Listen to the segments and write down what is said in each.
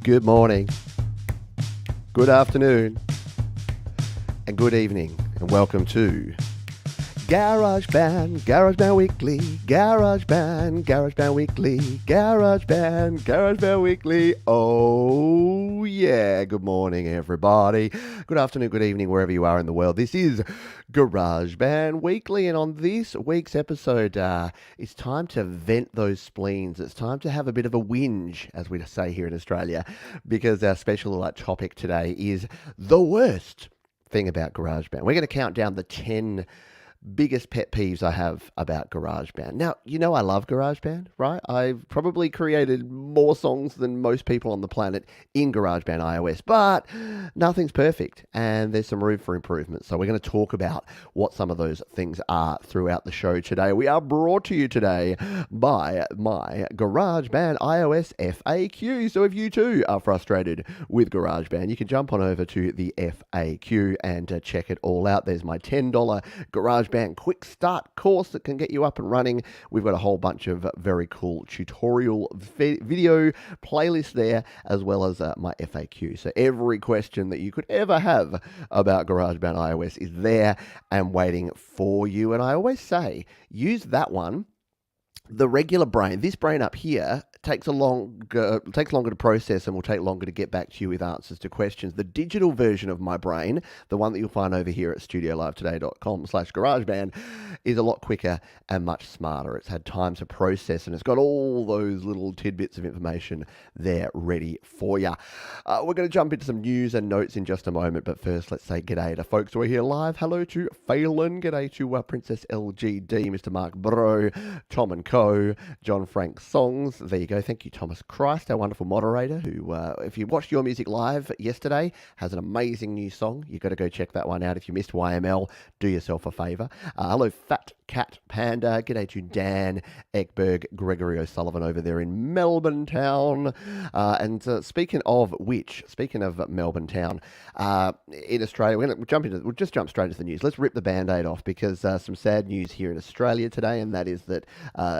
Good morning, good afternoon, and good evening, and welcome to GarageBand Weekly, GarageBand Weekly, GarageBand Weekly. Oh yeah, good morning everybody. Good afternoon, good evening, wherever you are in the world. This is GarageBand Weekly, and on this week's episode, it's time to vent those spleens. It's time to have a bit of a whinge, as we say here in Australia, because our special topic today is the worst thing about GarageBand. We're going to count down the 10 biggest pet peeves I have about GarageBand. Now, you know I love GarageBand, right? I've probably created more songs than most people on the planet in GarageBand iOS, but nothing's perfect and there's some room for improvement. So we're going to talk about what some of those things are throughout the show today. We are brought to you today by my GarageBand iOS FAQ. So if you too are frustrated with GarageBand, you can jump on over to the FAQ and check it all out. There's my $10 GarageBand quick start course that can get you up and running. We've got a whole bunch of very cool tutorial video playlists there, as well as my FAQ. So every question that you could ever have about GarageBand iOS is there and waiting for you. And I always say, use that one. The regular brain, this brain up here, takes longer to process and will take longer to get back to you with answers to questions. The digital version of my brain, the one that you'll find over here at studiolivetoday.com/GarageBand, is a lot quicker and much smarter. It's had time to process and it's got all those little tidbits of information there ready for you. We're going to jump into some news and notes in just a moment, but first let's say g'day to folks who are here live. Hello to Phelan, g'day to Princess LGD, Mr. Mark Bro, Tom and Co, John Frank Songs. There you go. Thank you, Thomas Christ, our wonderful moderator, who, if you watched Your Music Live yesterday, has an amazing new song. You've got to go check that one out. If you missed YML, do yourself a favour. Hello, Fat Cat Panda. G'day to Dan Ekberg, Gregory O'Sullivan over there in Melbourne Town. And speaking of Melbourne Town, in Australia, we'll just jump straight into the news. Let's rip the Band-Aid off, because some sad news here in Australia today, and that is that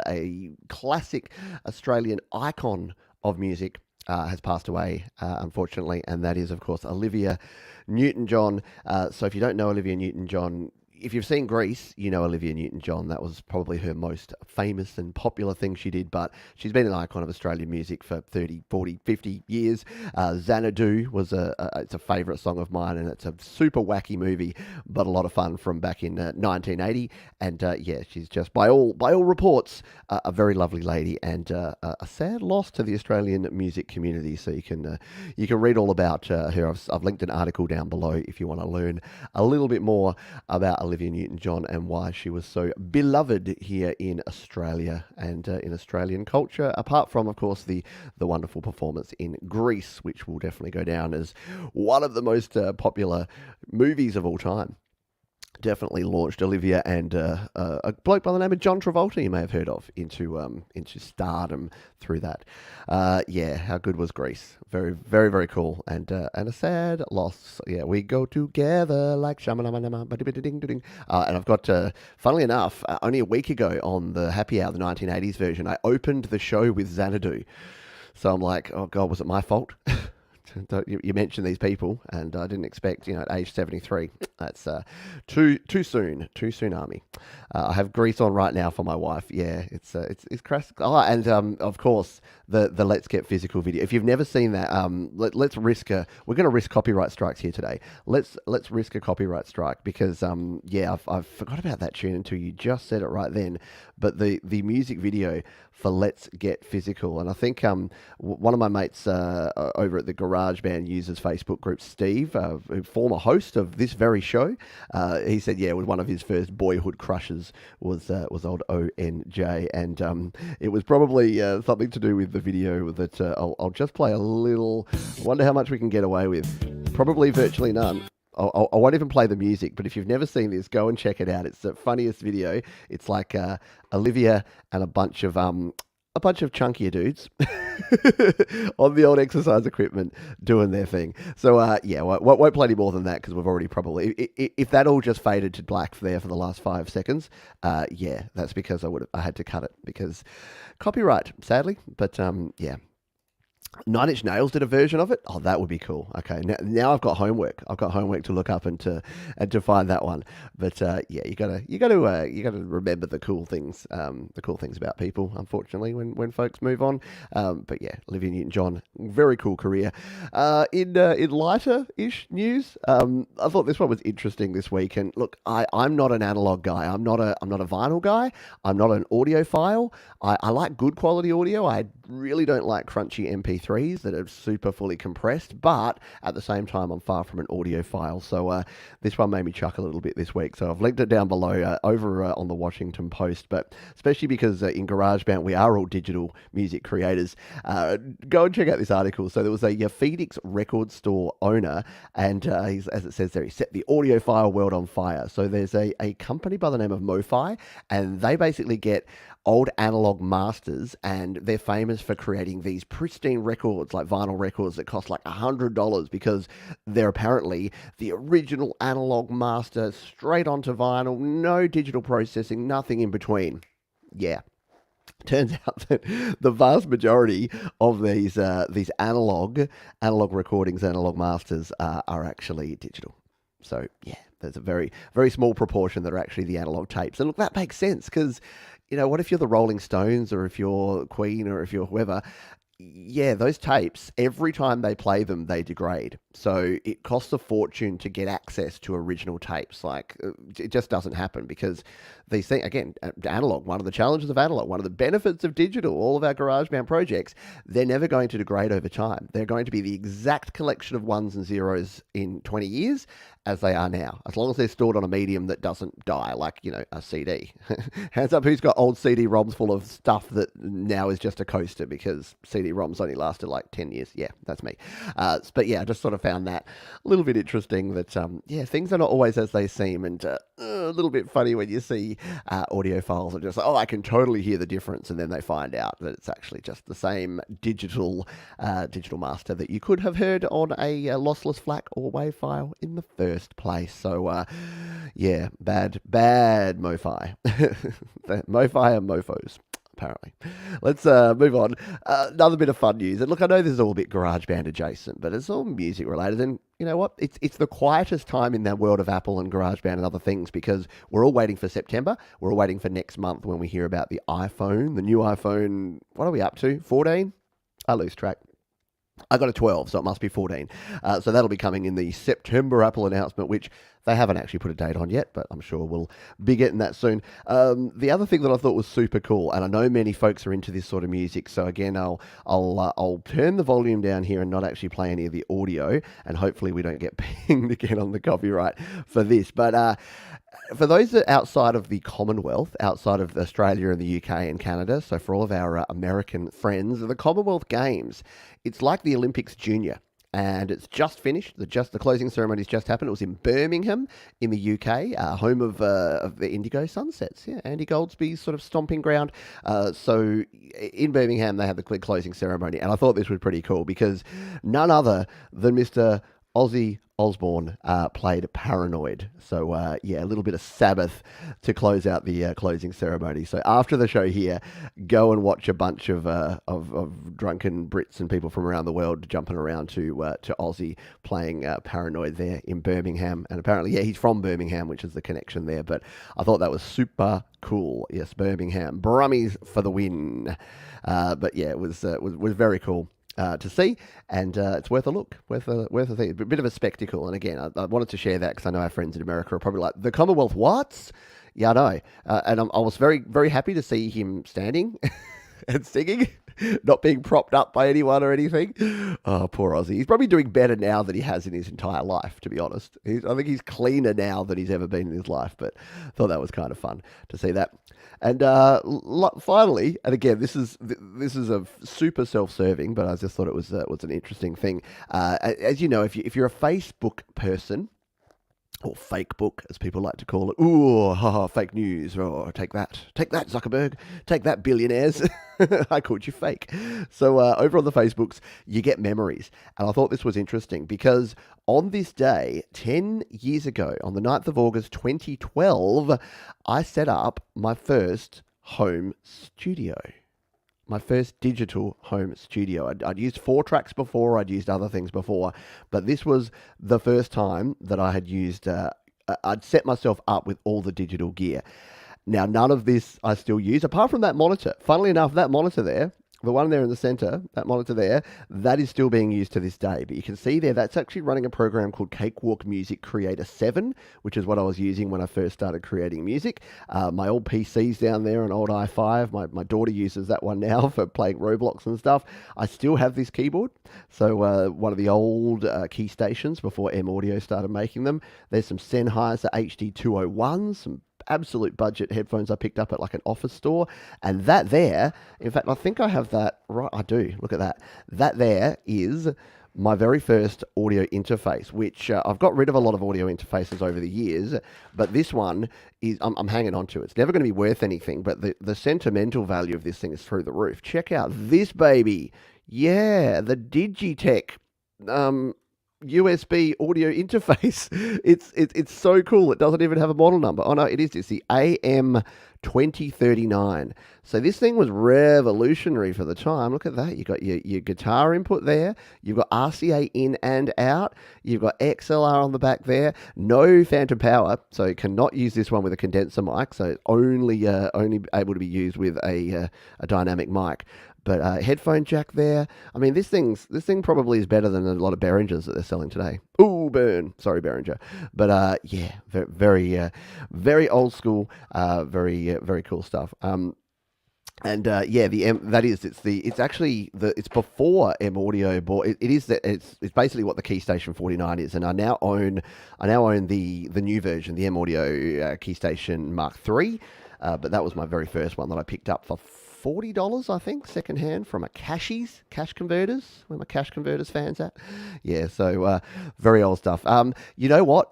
a classic Australian icon of music has passed away, unfortunately, and that is, of course, Olivia Newton-John. So if you don't know Olivia Newton-John, if you've seen Grease, you know Olivia Newton-John. That was probably her most famous and popular thing she did, but she's been an icon of Australian music for 30, 40, 50 years. Xanadu was it's a favourite song of mine, and it's a super wacky movie, but a lot of fun, from back in 1980. And yeah, she's just, by all reports, a very lovely lady, and a sad loss to the Australian music community. So you can read all about her. I've linked an article down below if you want to learn a little bit more about Olivia Newton-John and why she was so beloved here in Australia and in Australian culture, apart from, of course, the wonderful performance in Grease, which will definitely go down as one of the most popular movies of all time. Definitely launched Olivia and a bloke by the name of John Travolta, you may have heard of, into stardom through that. Yeah, how good was Grease? Very, very, very cool, and a sad loss. Yeah, we go together like shamalama, ding. And I've got, funnily enough, only a week ago on the Happy Hour, the 1980s version, I opened the show with Xanadu. So I'm like, oh God, was it my fault? You mentioned these people, and I didn't expect, at age 73. That's too soon, Army. I have Grease on right now for my wife. Yeah, it's crass. Oh, and of course the Let's Get Physical video. If you've never seen that, let's risk we're going to risk copyright strikes here today. Let's risk a copyright strike, because yeah, I've forgot about that tune until you just said it right then. But the music video for Let's Get Physical, and I think one of my mates over at the GarageBand users Facebook group, Steve, former host of this very show, he said, yeah, it was one of his first boyhood crushes was old ONJ, and it was probably something to do with the video that I'll just play a little. I wonder how much we can get away with. Probably virtually none. I won't even play the music, but if you've never seen this, go and check it out. It's the funniest video. It's like Olivia and a bunch of chunkier dudes on the old exercise equipment doing their thing. So yeah, won't play any more than that, because we've already probably, if that all just faded to black there for the last 5 seconds, yeah, that's because I had to cut it, because copyright, sadly. But yeah. Nine Inch Nails did a version of it. Oh, that would be cool. Okay, now I've got homework. I've got homework to look up and to find that one. But yeah, you gotta remember the cool things about people. Unfortunately, when folks move on. But yeah, Olivia Newton-John, very cool career. In lighter ish news, I thought this one was interesting this week. And look, I'm not an analog guy. I'm not a vinyl guy. I'm not an audiophile. I like good quality audio. I really don't like crunchy MP3s that are super fully compressed, but at the same time, I'm far from an audiophile. So this one made me chuckle a little bit this week. So I've linked it down below over on the Washington Post, but especially because in GarageBand, we are all digital music creators. Go and check out this article. So there was a Phoenix record store owner, and as it says there, he set the audiophile world on fire. So there's a company by the name of MoFi, and they basically get old analog masters, and they're famous for creating these pristine records, like vinyl records that cost like $100 because they're apparently the original analog master straight onto vinyl, no digital processing, nothing in between. Yeah. Turns out that the vast majority of these analog recordings, analog masters are actually digital. So yeah, there's a very, very small proportion that are actually the analog tapes. And look, that makes sense because, what if you're the Rolling Stones or if you're Queen or if you're whoever? Yeah, those tapes, every time they play them, they degrade. So it costs a fortune to get access to original tapes. Like, it just doesn't happen because these things, again, analog, one of the challenges of analog, one of the benefits of digital, all of our GarageBand projects, they're never going to degrade over time. They're going to be the exact collection of ones and zeros in 20 years as they are now, as long as they're stored on a medium that doesn't die, like, a CD. Hands up who's got old CD-ROMs full of stuff that now is just a coaster because CD-ROMs only lasted like 10 years. Yeah, that's me. But yeah, I just sort of found that a little bit interesting that, yeah, things are not always as they seem, and a little bit funny when you see audio files are just like, oh, I can totally hear the difference, and then they find out that it's actually just the same digital master that you could have heard on a lossless FLAC or WAV file in the first place. So yeah, bad MoFi. MoFi and mofos, apparently. Let's move on. Another bit of fun news. And look, I know this is all a bit GarageBand adjacent, but it's all music related. And you know what? It's the quietest time in the world of Apple and GarageBand and other things because we're all waiting for September. We're all waiting for next month when we hear about the iPhone, the new iPhone. What are we up to? 14? I lose track. I got a 12, so it must be 14. So that'll be coming in the September Apple announcement, which they haven't actually put a date on yet, but I'm sure we'll be getting that soon. The other thing that I thought was super cool, and I know many folks are into this sort of music, so again, I'll turn the volume down here and not actually play any of the audio, and hopefully we don't get pinged again on the copyright for this. But for those that outside of the Commonwealth, outside of Australia and the UK and Canada, so for all of our American friends, the Commonwealth Games, it's like the Olympics Junior. And it's just finished. The closing ceremony's just happened. It was in Birmingham, in the UK, home of the Indigo Sunsets. Yeah, Andy Goldsby's sort of stomping ground. So in Birmingham, they had the closing ceremony, and I thought this was pretty cool because none other than Mr. Ozzy Osbourne played Paranoid. So, yeah, a little bit of Sabbath to close out the closing ceremony. So after the show here, go and watch a bunch of drunken Brits and people from around the world jumping around to Ozzy playing Paranoid there in Birmingham. And apparently, yeah, he's from Birmingham, which is the connection there. But I thought that was super cool. Yes, Birmingham. Brummies for the win. But yeah, it was very cool to see, and it's worth a look, worth a thing. A bit of a spectacle. And again, I wanted to share that because I know our friends in America are probably like, the Commonwealth, what? Yeah, I know. And I was very, very happy to see him standing and singing, not being propped up by anyone or anything. Oh, poor Ozzy. He's probably doing better now than he has in his entire life, to be honest. I think he's cleaner now than he's ever been in his life, but I thought that was kind of fun to see that. And finally, and again, this is a super self-serving, but I just thought it was an interesting thing. As you know, if you're a Facebook person, or fake book, as people like to call it. Ooh, haha, fake news. Oh, take that, Zuckerberg. Take that, billionaires. I called you fake. So over on the Facebooks, you get memories. And I thought this was interesting because on this day, 10 years ago, on the 9th of August 2012, I set up my first home studio. My first digital home studio. I'd used 4-tracks before, I'd used other things before, but this was the first time that I had used, I'd set myself up with all the digital gear. Now, none of this I still use, apart from that monitor. Funnily enough, that monitor there, the one there in the center, that monitor there, that is still being used to this day. But you can see there, that's actually running a program called Cakewalk Music Creator 7, which is what I was using when I first started creating music. My old PC's down there, an old i5. My daughter uses that one now for playing Roblox and stuff. I still have this keyboard. So one of the old key stations before M Audio started making them. There's some Sennheiser HD201s, some absolute budget headphones I picked up at like an office store, and that there, in fact, I think I have that right. I do. Look at that. That there is my very first audio interface, which I've got rid of a lot of audio interfaces over the years, but this one is I'm hanging on to. It's never going to be worth anything, but the sentimental value of this thing is through the roof. Check out this baby. Yeah, the Digitech USB audio interface. It's so cool. It doesn't even have a model number. Oh no, it is. It's the AM2039. So this thing was revolutionary for the time. Look at that. You got your guitar input there. You've got RCA in and out. You've got XLR on the back there. No phantom power, so you cannot use this one with a condenser mic. So it's only able to be used with a dynamic mic. But headphone jack there. I mean, this thing probably is better than a lot of Behringers that they're selling today. Ooh, burn. Sorry, Behringer. But yeah, very old school, very cool stuff. Yeah, it's before M Audio bought it. It's basically what the Keystation 49 is, and I now own the new version, the M Audio Keystation Mark III. But that was my very first one that I picked up for $40, I think, secondhand from a Cash Converters, where my Cash Converters fans at. Yeah, so very old stuff. You know what?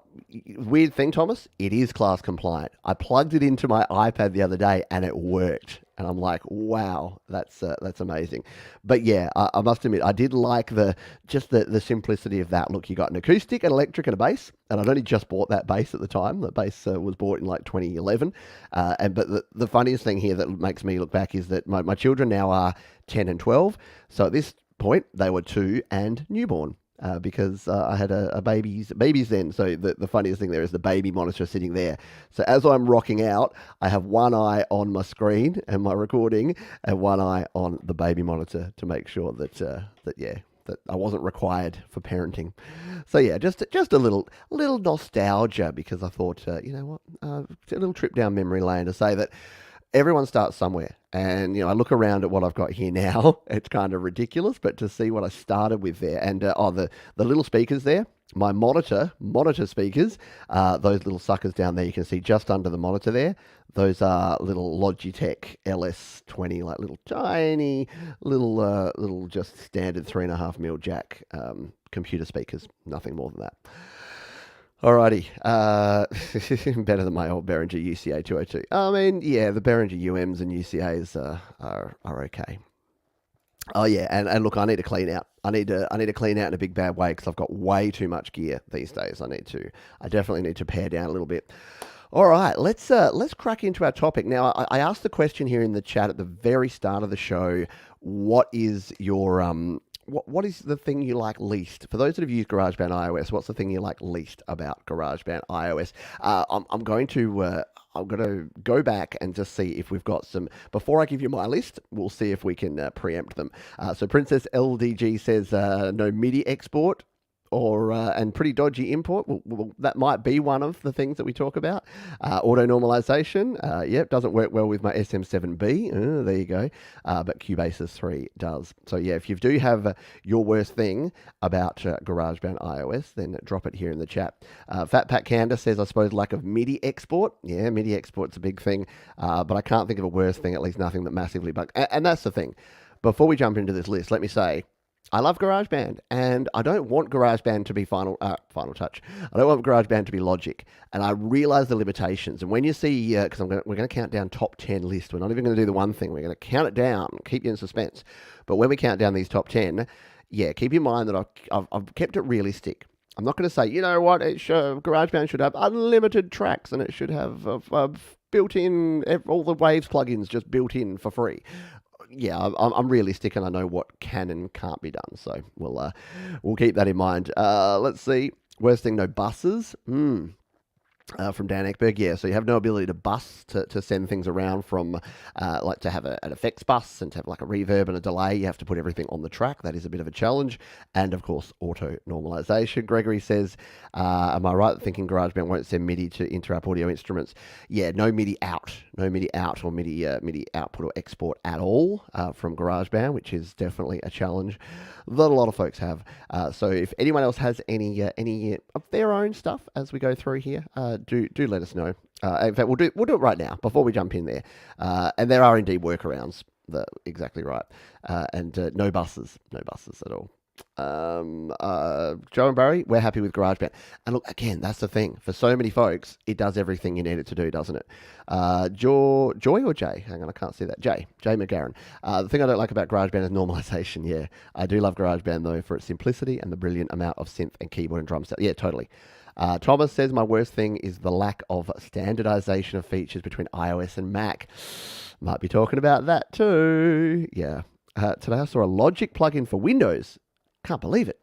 Weird thing, Thomas, it is class compliant. I plugged it into my iPad the other day and it worked. And I'm like, wow, that's amazing. But yeah, I must admit, I did like the simplicity of that. Look, you got an acoustic, an electric, and a bass. And I'd only just bought that bass at the time. The bass was bought in like 2011. But the funniest thing here that makes me look back is that my children now are 10 and 12. So at this point, they were 2 and newborn. Because I had a babies then. So the funniest thing there is the baby monitor sitting there. So as I'm rocking out, I have one eye on my screen and my recording, and one eye on the baby monitor to make sure that I wasn't required for parenting. So yeah, just a little nostalgia, because I thought, you know what, a little trip down memory lane to say that everyone starts somewhere. And, you know, I look around at what I've got here now. It's kind of ridiculous, but to see what I started with there. And, the little speakers there, my monitor speakers, those little suckers down there, you can see just under the monitor there. Those are little Logitech LS20, like little tiny, little just standard 3.5mm jack computer speakers. Nothing more than that. Alrighty, better than my old Behringer UCA 202. I mean, yeah, the Behringer UMs and UCAs are okay. Oh yeah, and look, I need to clean out. I need to clean out in a big bad way, because I've got way too much gear these days. I definitely need to pare down a little bit. All right, let's crack into our topic. Now, I asked the question here in the chat at the very start of the show. What is your What is the thing you like least? For those that have used GarageBand iOS, what's the thing you like least about GarageBand iOS? I'm going to go back and just see if we've got some. Before I give you my list, we'll see if we can preempt them. So Princess LDG says no MIDI export. And pretty dodgy import. Well, that might be one of the things that we talk about. Auto normalization, doesn't work well with my SM7B. There you go. But Cubasis 3 does. So yeah, if you do have your worst thing about GarageBand iOS, then drop it here in the chat. Fat Pat Canda says, I suppose lack of MIDI export. Yeah, MIDI export's a big thing, but I can't think of a worse thing. At least nothing that massively bugs. And that's the thing. Before we jump into this list, let me say, I love GarageBand, and I don't want GarageBand to be Final Touch. I don't want GarageBand to be Logic, and I realize the limitations. And when you see, because we're going to count down top 10 list. We're not even going to do the one thing. We're going to count it down, keep you in suspense. But when we count down these top 10, yeah, keep in mind that I've kept it realistic. I'm not going to say, you know what, GarageBand should have unlimited tracks, and it should have built-in, all the Waves plugins just built in for free. yeah, I'm realistic and I know what can and can't be done. So we'll keep that in mind. Let's see. Worst thing, no buses. From Dan Ekberg, yeah. So you have no ability to bus to send things around from, like to have an effects bus and to have like a reverb and a delay. You have to put everything on the track. That is a bit of a challenge. And of course, auto normalization. Gregory says, am I right thinking GarageBand won't send MIDI to interrupt audio instruments? Yeah, no MIDI out. No MIDI out or MIDI output or export at all from GarageBand, which is definitely a challenge that a lot of folks have. So if anyone else has any of their own stuff as we go through here, do let us know. In fact, we'll do it right now before we jump in there. And there are indeed workarounds. Exactly right. And no buses at all. Joe and Barry, we're happy with GarageBand. And look, again, that's the thing. For so many folks, it does everything you need it to do, doesn't it? Joy or Jay? Hang on, I can't see that. Jay McGarren. The thing I don't like about GarageBand is normalization. Yeah, I do love GarageBand, though, for its simplicity and the brilliant amount of synth and keyboard and drum set. Yeah, totally. Thomas says, my worst thing is the lack of standardization of features between iOS and Mac. Might be talking about that too. Yeah. Today I saw a Logic plugin for Windows. Can't believe it.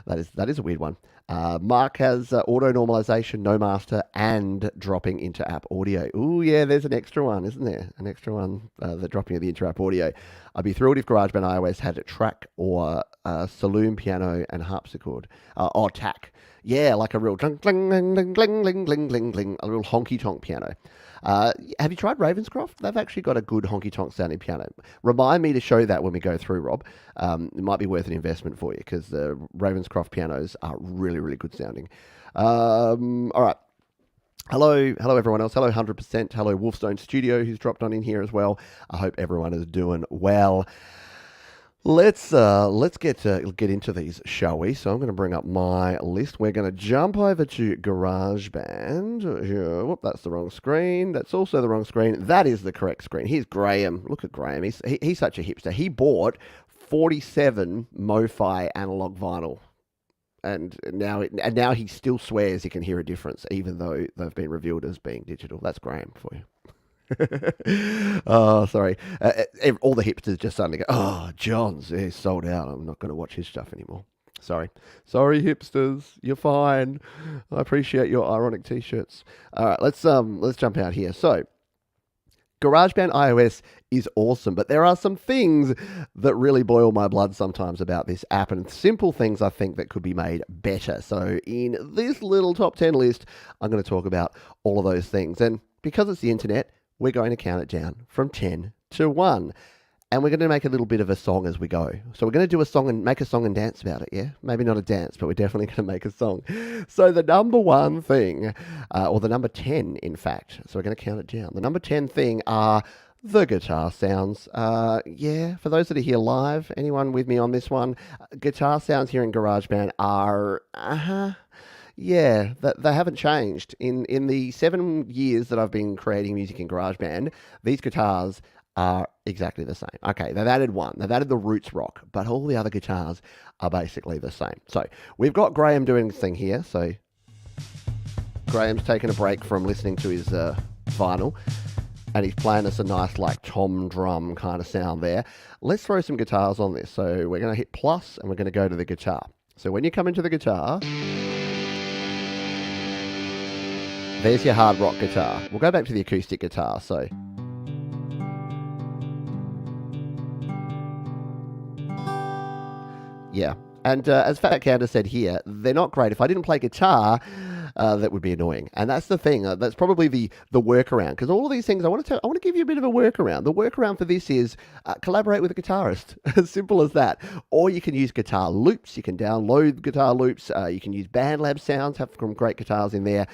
That is a weird one. Mark has auto normalization, no master, and dropping into app audio. Ooh, yeah, there's an extra one, isn't there? An extra one, the dropping of the inter app audio. I'd be thrilled if GarageBand iOS had a track or saloon piano and harpsichord. Or tack. Yeah, like a real cling, cling, cling, cling, cling, cling, cling, cling, a real honky tonk piano. Have you tried Ravenscroft? They've actually got a good honky tonk sounding piano. Remind me to show that when we go through, Rob. It might be worth an investment for you because the Ravenscroft pianos are really, really good sounding. All right. Hello everyone else. Hello 100%. Hello Wolfstone Studio who's dropped on in here as well. I hope everyone is doing well. Let's get into these, shall we? So I'm going to bring up my list. We're going to jump over to GarageBand. Whoop, that's the wrong screen. That's also the wrong screen. That is the correct screen. Here's Graham. Look at Graham. He's such a hipster. He bought 47 MoFi analog vinyl. And now he still swears he can hear a difference, even though they've been revealed as being digital. That's Graham for you. Oh, sorry. All the hipsters just suddenly go, oh, John's he's sold out. I'm not going to watch his stuff anymore. Sorry, hipsters. You're fine. I appreciate your ironic t-shirts. All right, let's jump out here. So, GarageBand iOS is awesome, but there are some things that really boil my blood sometimes about this app, and simple things I think that could be made better. So in this little top 10 list, I'm going to talk about all of those things. And because it's the internet, we're going to count it down from 10 to 1. And we're going to make a little bit of a song as we go. So we're going to do a song and make a song and dance about it, yeah? Maybe not a dance, but we're definitely going to make a song. So the number one thing, or the number 10, in fact, so we're going to count it down. The number 10 thing are the guitar sounds. Yeah, for those that are here live, anyone with me on this one? Guitar sounds here in GarageBand are... Yeah, they haven't changed. In the 7 years that I've been creating music in GarageBand, these guitars are exactly the same. Okay, they've added one. They've added the Roots Rock, but all the other guitars are basically the same. So we've got Graham doing this thing here. So Graham's taken a break from listening to his vinyl, and he's playing us a nice like tom drum kind of sound there. Let's throw some guitars on this. So we're going to hit plus, and we're going to go to the guitar. So when you come into the guitar... there's your hard rock guitar. We'll go back to the acoustic guitar, so... yeah. And as Fat Counter said here, they're not great. If I didn't play guitar, that would be annoying. And that's the thing. That's probably the workaround. Because all of these things, I want to give you a bit of a workaround. The workaround for this is collaborate with a guitarist. As simple as that. Or you can use guitar loops. You can download guitar loops. You can use BandLab sounds. Have some great guitars in there.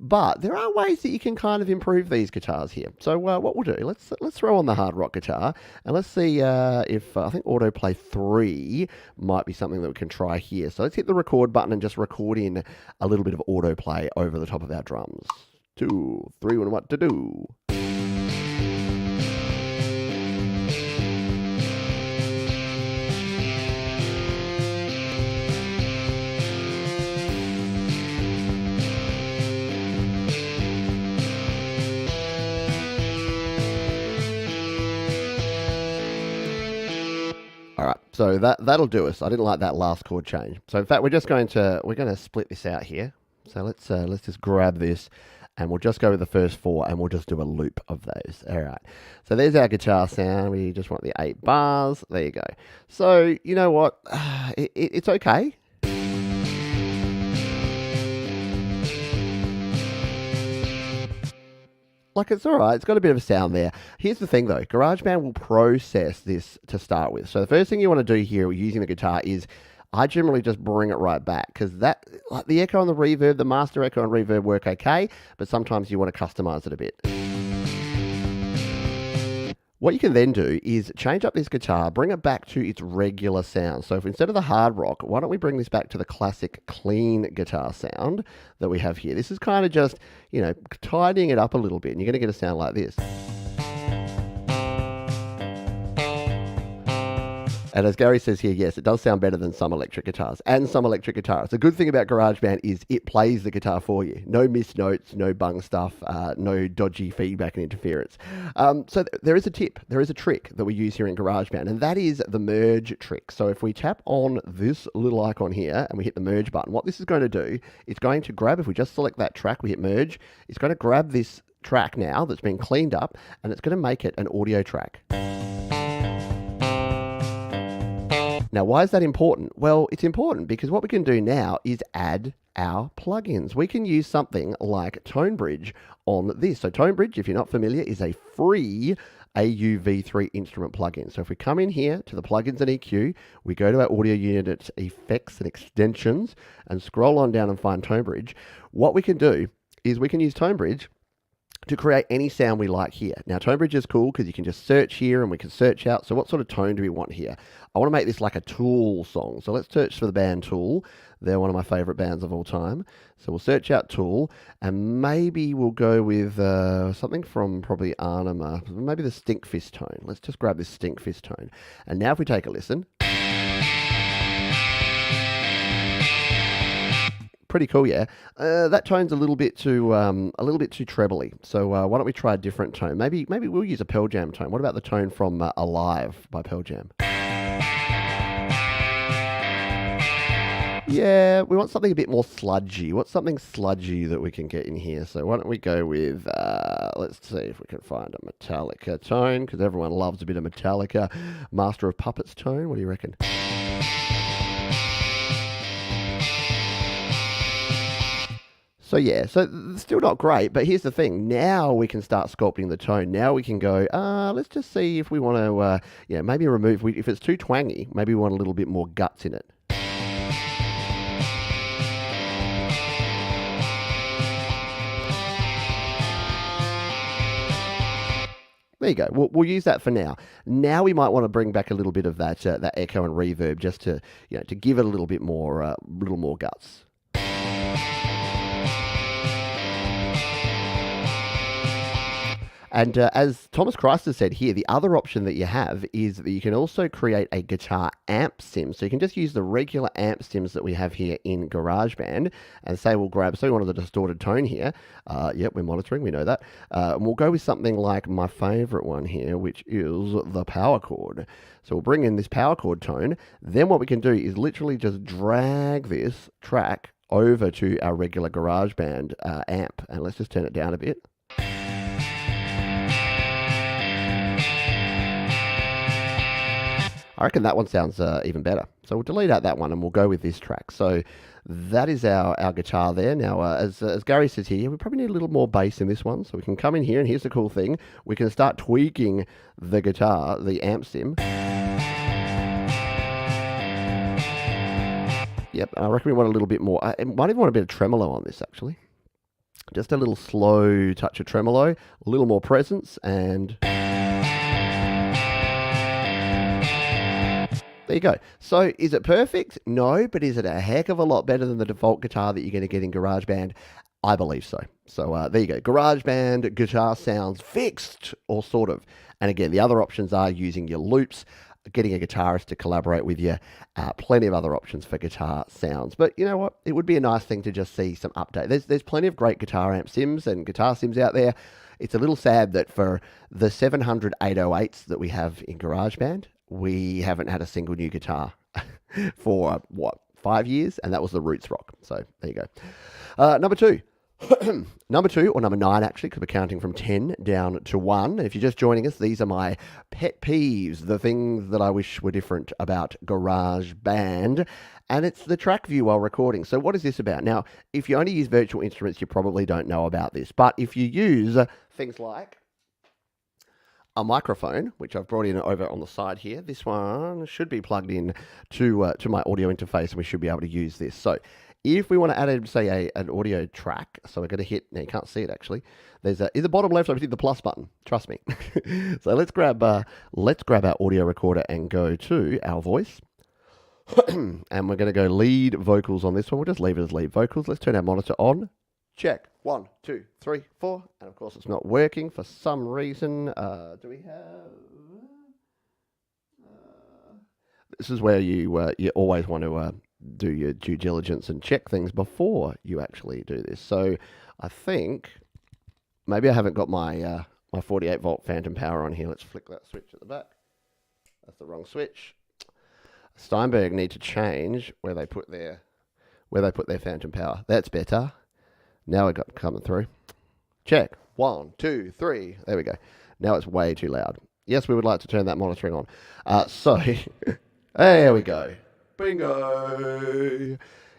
But there are ways that you can kind of improve these guitars here. So what we'll do, let's throw on the hard rock guitar, and let's see if I think autoplay 3 might be something that we can try here. So let's hit the record button and just record in a little bit of autoplay over the top of our drums. 2, 3, 1, what to do? So that'll do us. I didn't like that last chord change. So in fact, we're going to split this out here. So let's just grab this, and we'll just go with the first 4, and we'll just do a loop of those. All right. So there's our guitar sound. We just want the 8 bars. There you go. So you know what? It's okay. Like, it's all right. It's got a bit of a sound there. Here's the thing, though. GarageBand will process this to start with. So the first thing you want to do here using the guitar is I generally just bring it right back, because that, like the echo and the reverb, the master echo and reverb work okay, but sometimes you want to customize it a bit. What you can then do is change up this guitar, bring it back to its regular sound. So if instead of the hard rock, why don't we bring this back to the classic clean guitar sound that we have here? This is kind of just, tidying it up a little bit, and you're going to get a sound like this. And as Gary says here, yes, it does sound better than some electric guitars and some electric guitars. The good thing about GarageBand is it plays the guitar for you. No missed notes, no bung stuff, no dodgy feedback and interference. So there is a tip, there is a trick that we use here in GarageBand, and that is the merge trick. So if we tap on this little icon here and we hit the merge button, what this is going to do, it's going to grab, if we just select that track, we hit merge, it's going to grab this track now that's been cleaned up, and it's going to make it an audio track. Now, why is that important? Well, it's important because what we can do now is add our plugins. We can use something like ToneBridge on this. So ToneBridge, if you're not familiar, is a free AUV3 instrument plugin. So if we come in here to the plugins and EQ, we go to our audio unit effects and extensions and scroll on down and find ToneBridge. What we can do is we can use ToneBridge to create any sound we like here. Now, ToneBridge is cool because you can just search here and we can search out. So what sort of tone do we want here? I want to make this like a Tool song. So let's search for the band Tool. They're one of my favorite bands of all time. So we'll search out Tool, and maybe we'll go with something from probably Anima, maybe the Stinkfist tone. Let's just grab this Stinkfist tone. And now if we take a listen, pretty cool, yeah. That tone's a little bit too trebly. So why don't we try a different tone? Maybe we'll use a Pearl Jam tone. What about the tone from Alive by Pearl Jam? Yeah, we want something a bit more sludgy. What's something sludgy that we can get in here? So why don't we go with, let's see if we can find a Metallica tone, because everyone loves a bit of Metallica. Master of Puppets tone, what do you reckon? So yeah, so still not great, but here's the thing. Now we can start sculpting the tone. Now we can go, let's just see if we want to, maybe remove, if it's too twangy, maybe we want a little bit more guts in it. There you go. We'll use that for now. Now we might want to bring back a little bit of that echo and reverb, just to to give it a little bit more, guts. And as Thomas Chrysler said here, the other option that you have is that you can also create a guitar amp sim. So you can just use the regular amp sims that we have here in GarageBand and say we wanted the distorted tone here. Yep, we're monitoring, we know that. And we'll go with something like my favorite one here, which is the power chord. So we'll bring in this power chord tone. Then what we can do is literally just drag this track over to our regular GarageBand amp. And let's just turn it down a bit. I reckon that one sounds even better. So we'll delete out that one and we'll go with this track. So that is our guitar there. Now, as Gary says here, we probably need a little more bass in this one. So we can come in here, and here's the cool thing. We can start tweaking the guitar, the amp sim. Yep, I reckon we want a little bit more. I might even want a bit of tremolo on this, actually. Just a little slow touch of tremolo, a little more presence, and there you go. So is it perfect? No, but is it a heck of a lot better than the default guitar that you're going to get in GarageBand? I believe so. So there you go. GarageBand guitar sounds fixed, or sort of. And again, the other options are using your loops, getting a guitarist to collaborate with you. Plenty of other options for guitar sounds. But you know what? It would be a nice thing to just see some update. There's plenty of great guitar amp sims and guitar sims out there. It's a little sad that for the 700 808s that we have in GarageBand, we haven't had a single new guitar for, 5 years? And that was the Roots Rock. So there you go. Number 2. Number 2, or number 9 actually, because we're counting from 10 down to 1. If you're just joining us, these are my pet peeves, the things that I wish were different about GarageBand, and it's the track view while recording. So what is this about? Now, if you only use virtual instruments, you probably don't know about this, but if you use things like a microphone, which I've brought in over on the side here. This one should be plugged in to my audio interface, and we should be able to use this. So if we want to add, say, an audio track, so we're going to hit, now you can't see it actually, there's in the bottom left, I've hit the plus button, trust me. So let's grab our audio recorder and go to our voice. And we're going to go lead vocals on this one. We'll just leave it as lead vocals. Let's turn our monitor on. Check. 1, 2, 3, 4. And of course, it's not working for some reason. Do we have? This is where you always want to do your due diligence and check things before you actually do this. So I think maybe I haven't got my my 48 volt phantom power on here. Let's flick that switch at the back. That's the wrong switch. Steinberg need to change where they put their phantom power. That's better. Now I got coming through. Check. 1, 2, 3. There we go. Now it's way too loud. Yes, we would like to turn that monitoring on. So, there we go. Bingo.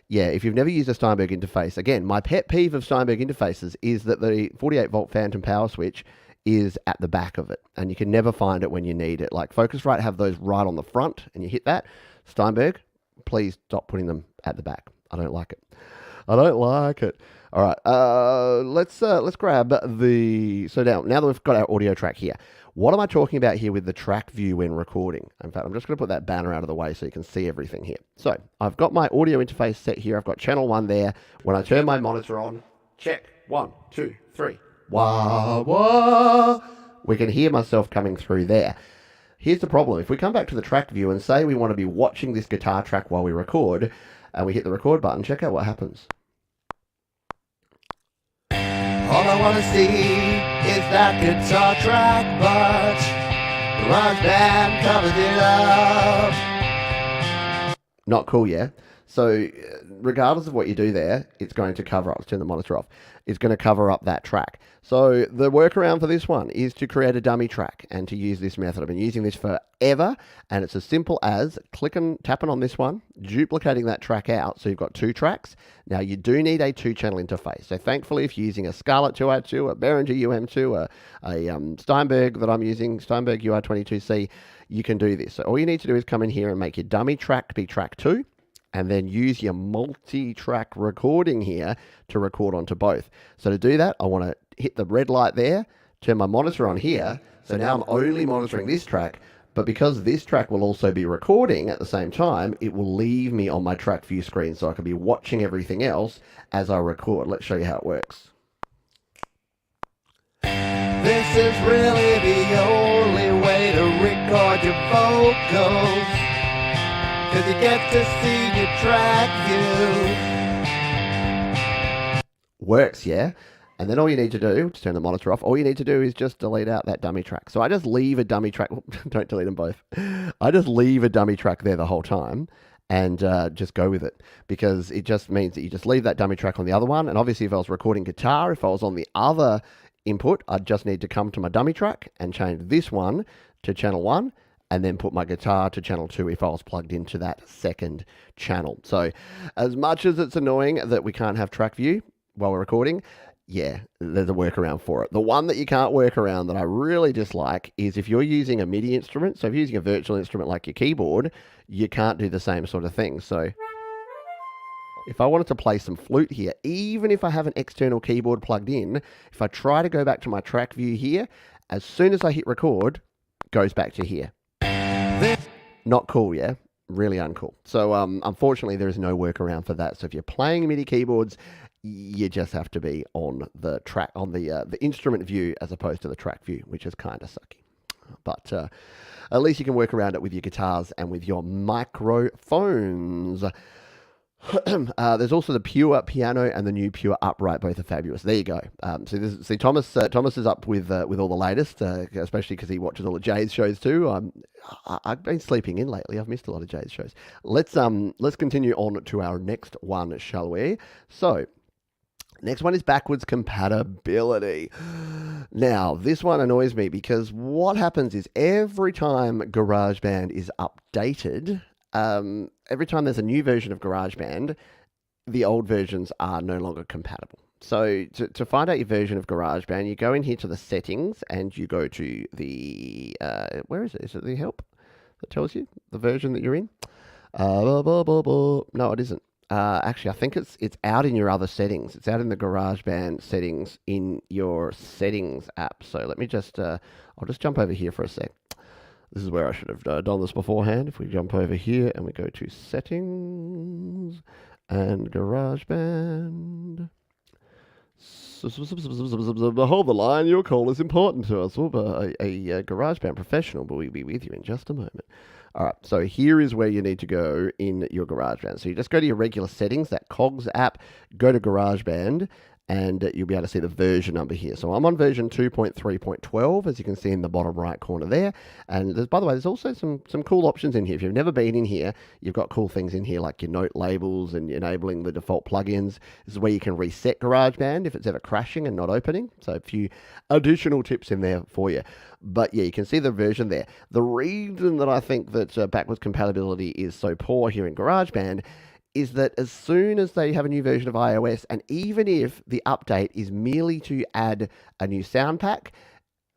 Yeah, if you've never used a Steinberg interface, again, my pet peeve of Steinberg interfaces is that the 48 volt phantom power switch is at the back of it, and you can never find it when you need it. Like Focusrite have those right on the front, and you hit that. Steinberg, please stop putting them at the back. I don't like it. I don't like it. All right, let's grab the, so now that we've got our audio track here, what am I talking about here with the track view when recording? In fact, I'm just going to put that banner out of the way so you can see everything here. So I've got my audio interface set here. I've got channel 1 there. When I turn my monitor on, check. 1, 2, 3. Wah, wah. We can hear myself coming through there. Here's the problem. If we come back to the track view and say we want to be watching this guitar track while we record, and we hit the record button, check out what happens. All I want to see is that guitar track, but GarageBand covers it up. Not cool, yeah? So regardless of what you do there, it's going to cover up. Let's turn the monitor off. It's going to cover up that track. So the workaround for this one is to create a dummy track and to use this method. I've been using this forever, and it's as simple as tapping on this one, duplicating that track out, so you've got 2 tracks. Now you do need a 2-channel interface. So thankfully, if you're using a Scarlett 2i2, a Behringer UM2, a Steinberg that I'm using, Steinberg UR22C, you can do this. So all you need to do is come in here and make your dummy track be track 2. And then use your multi-track recording here to record onto both. So to do that, I want to hit the red light there, turn my monitor on here. So now I'm only monitoring this track, but because this track will also be recording at the same time, it will leave me on my track view screen so I can be watching everything else as I record. Let's show you how it works. This is really the only way to record your vocals, 'cause you get to see your track view. Works, yeah? And then all you need to do, to turn the monitor off, all you need to do is just delete out that dummy track. So I just leave a dummy track, don't delete them both. I just leave a dummy track there the whole time and just go with it, because it just means that you just leave that dummy track on the other one. And obviously if I was recording guitar, if I was on the other input, I'd just need to come to my dummy track and change this one to channel 1, and then put my guitar to channel 2 if I was plugged into that second channel. So as much as it's annoying that we can't have track view while we're recording, yeah, there's a workaround for it. The one that you can't work around that I really dislike is if you're using a Midi instrument. So if you're using a virtual instrument like your keyboard, you can't do the same sort of thing. So if I wanted to play some flute here, even if I have an external keyboard plugged in, if I try to go back to my track view here, as soon as I hit record, it goes back to here. Not cool, yeah? Really uncool. So unfortunately, there is no workaround for that. So if you're playing MIDI keyboards, you just have to be on the track, on the instrument view as opposed to the track view, which is kind of sucky. But at least you can work around it with your guitars and with your microphones. There's also the Pure Piano and the new Pure Upright. Both are fabulous. There you go. See Thomas. Thomas is up with all the latest, especially because he watches all the Jay's shows too. I've been sleeping in lately. I've missed a lot of Jay's shows. Let's continue on to our next one, shall we? So. Next one is backwards compatibility. Now, this one annoys me because what happens is every time GarageBand is updated, every time there's a new version of GarageBand, the old versions are no longer compatible. So to find out your version of GarageBand, you go in here to the settings and you go to the, where is it? Is it the help that tells you the version that you're in? No, it isn't. Actually, I think it's out in your other settings. It's out in the GarageBand settings in your settings app. So let me just, I'll just jump over here for a sec. This is where I should have done this beforehand. If we jump over here and we go to settings and GarageBand. Hold the line, your call is important to us. A GarageBand professional will be with you in just a moment. All right, so here is where you need to go in your GarageBand. So you just go to your regular settings, that COGS app, go to GarageBand, and you'll be able to see the version number here. So I'm on version 2.3.12, as you can see in the bottom right corner there. And by the way, there's also some cool options in here. If you've never been in here, you've got cool things in here like your note labels and enabling the default plugins. This is where you can reset GarageBand if it's ever crashing and not opening. So a few additional tips in there for you. But yeah, you can see the version there. The reason that I think that backwards compatibility is so poor here in GarageBand is that as soon as they have a new version of iOS, and even if the update is merely to add a new sound pack,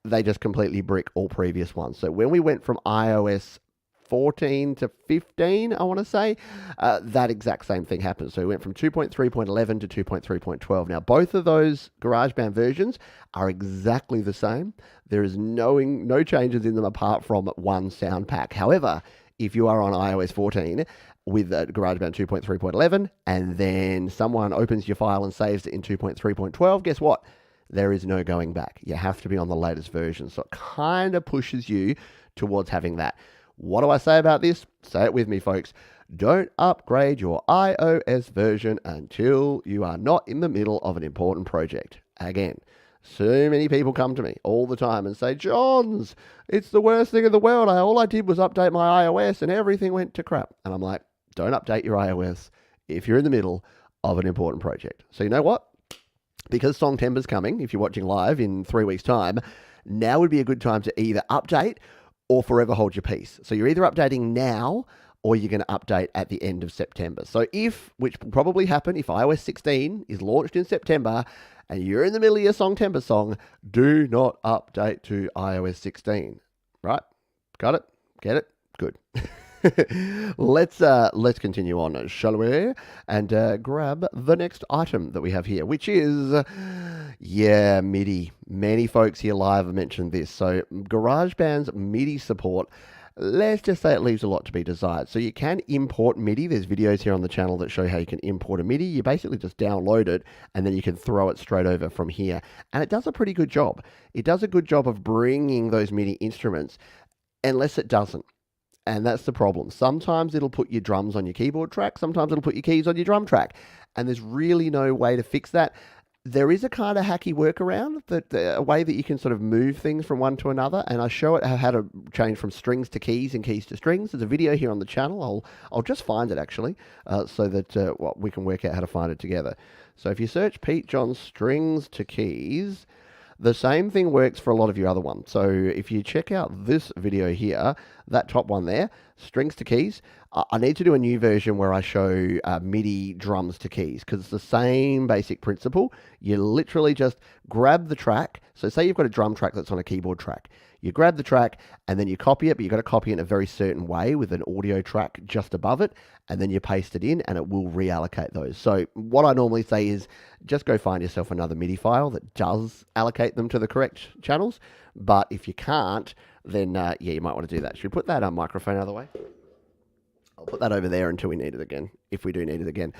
they just completely brick all previous ones. So when we went from iOS 14 to 15, I want to say, that exact same thing happened. So we went from 2.3.11 to 2.3.12. Now, both of those GarageBand versions are exactly the same. There is no changes in them apart from one sound pack. However, if you are on iOS 14 with GarageBand 2.3.11 and then someone opens your file and saves it in 2.3.12, guess what? There is no going back. You have to be on the latest version. So it kind of pushes you towards having that. What do I say about this? Say it with me, folks. Don't upgrade your iOS version until you are not in the middle of an important project. Again, so many people come to me all the time and say, Johns, it's the worst thing in the world. All I did was update my iOS and everything went to crap. And I'm like, don't update your iOS if you're in the middle of an important project. So you know what? Because Songtember's coming, if you're watching live in 3 weeks' time, now would be a good time to either update or forever hold your peace. So you're either updating now or you're going to update at the end of September. So which will probably happen if iOS 16 is launched in September and you're in the middle of your Songtember song, do not update to iOS 16. Right? Got it? Get it? Good. Let's continue on, shall we? And grab the next item that we have here, which is, MIDI. Many folks here live have mentioned this. So GarageBand's MIDI support, let's just say it leaves a lot to be desired. So you can import MIDI. There's videos here on the channel that show how you can import a MIDI. You basically just download it and then you can throw it straight over from here. And it does a pretty good job. It does a good job of bringing those MIDI instruments, unless it doesn't. And that's the problem. Sometimes it'll put your drums on your keyboard track. Sometimes it'll put your keys on your drum track. And there's really no way to fix that. There is a kind of hacky workaround, a way that you can sort of move things from one to another. And I show it how to change from strings to keys and keys to strings. There's a video here on the channel. I'll just find it actually, so that we can work out how to find it together. So if you search Pete John strings to keys, the same thing works for a lot of your other ones. So if you check out this video here, that top one there, strings to keys, I need to do a new version where I show MIDI drums to keys, because it's the same basic principle. You literally just grab the track. So say you've got a drum track that's on a keyboard track. You grab the track and then you copy it, but you've got to copy it in a very certain way with an audio track just above it, and then you paste it in and it will reallocate those. So what I normally say is just go find yourself another MIDI file that does allocate them to the correct channels. But if you can't, then you might want to do that. Should we put that microphone out of the way? I'll put that over there until we need it again. if we do need it again.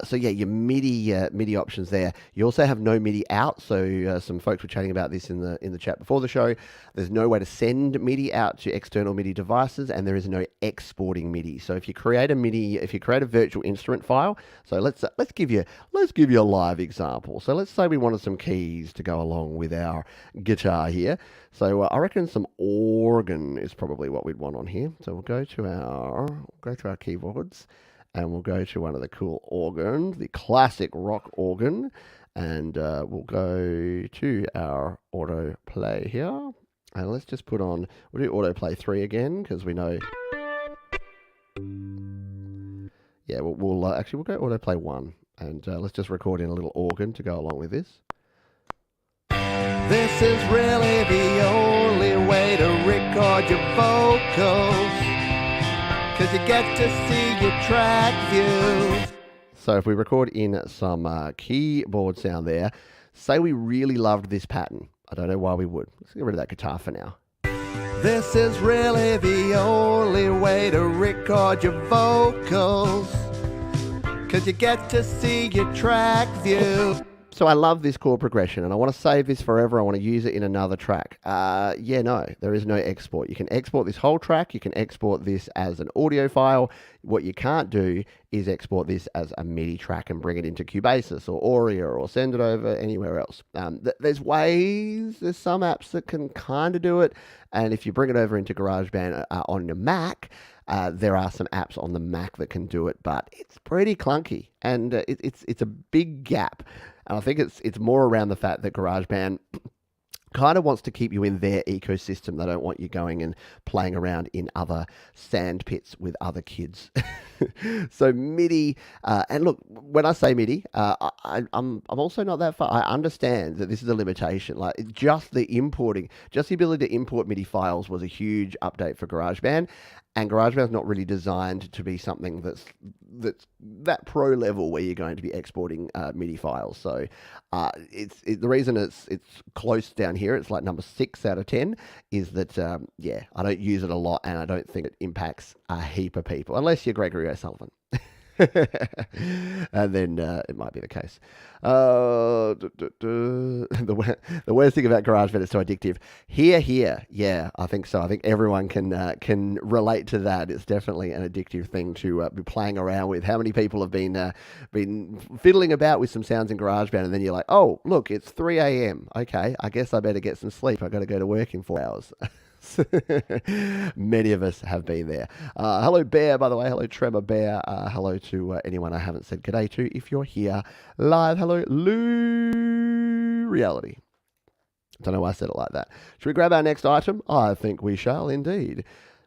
So yeah, your MIDI options there. You also have no MIDI out. So some folks were chatting about this in the chat before the show. There's no way to send MIDI out to external MIDI devices, and there is no exporting MIDI. So if you create a virtual instrument file, so let's give you a live example. So let's say we wanted some keys to go along with our guitar here. So I reckon some organ is probably what we'd want on here. So we'll go to our keyboards. And we'll go to one of the cool organs, the classic rock organ, and we'll go to our autoplay here. And let's just we'll do autoplay 3 again, because we know, yeah, we'll go autoplay 1. And let's just record in a little organ to go along with this. This is really the only way to record your vocals, 'cause you get to see your track view. So if we record in some keyboard sound there, say we really loved this pattern. I don't know why we would. Let's get rid of that guitar for now. This is really the only way to record your vocals, 'cause you get to see your track view. So I love this chord progression, and I want to save this forever. I want to use it in another track. Yeah, no, there is no export. You can export this whole track. You can export this as an audio file. What you can't do is export this as a MIDI track and bring it into Cubasis or Auria or send it over anywhere else. There's some apps that can kind of do it, and if you bring it over into GarageBand on your Mac, there are some apps on the Mac that can do it, but it's pretty clunky, and it's a big gap. And I think it's more around the fact that GarageBand kind of wants to keep you in their ecosystem. They don't want you going and playing around in other sand pits with other kids. So MIDI, and look, when I say MIDI, I'm also not that far. I understand that this is a limitation. Like just the ability to import MIDI files was a huge update for GarageBand. And GarageBand's not really designed to be something that's that pro level where you're going to be exporting MIDI files. So the reason it's close down here, it's like number 6 out of 10, is that I don't use it a lot, and I don't think it impacts a heap of people, unless you're Gregory O'Sullivan. And then it might be the case. The worst thing about GarageBand is so addictive. Here, yeah, I think so. I think everyone can relate to that. It's definitely an addictive thing to be playing around with. How many people have been fiddling about with some sounds in GarageBand, and then you're like, oh, look, it's 3 a.m. Okay, I guess I better get some sleep. I've got to go to work in 4 hours. Many of us have been there. Hello, Bear, by the way. Hello, Trevor Bear. Hello to anyone I haven't said g'day to. If you're here live, hello, Lou Reality. Don't know why I said it like that. Should we grab our next item? I think we shall indeed.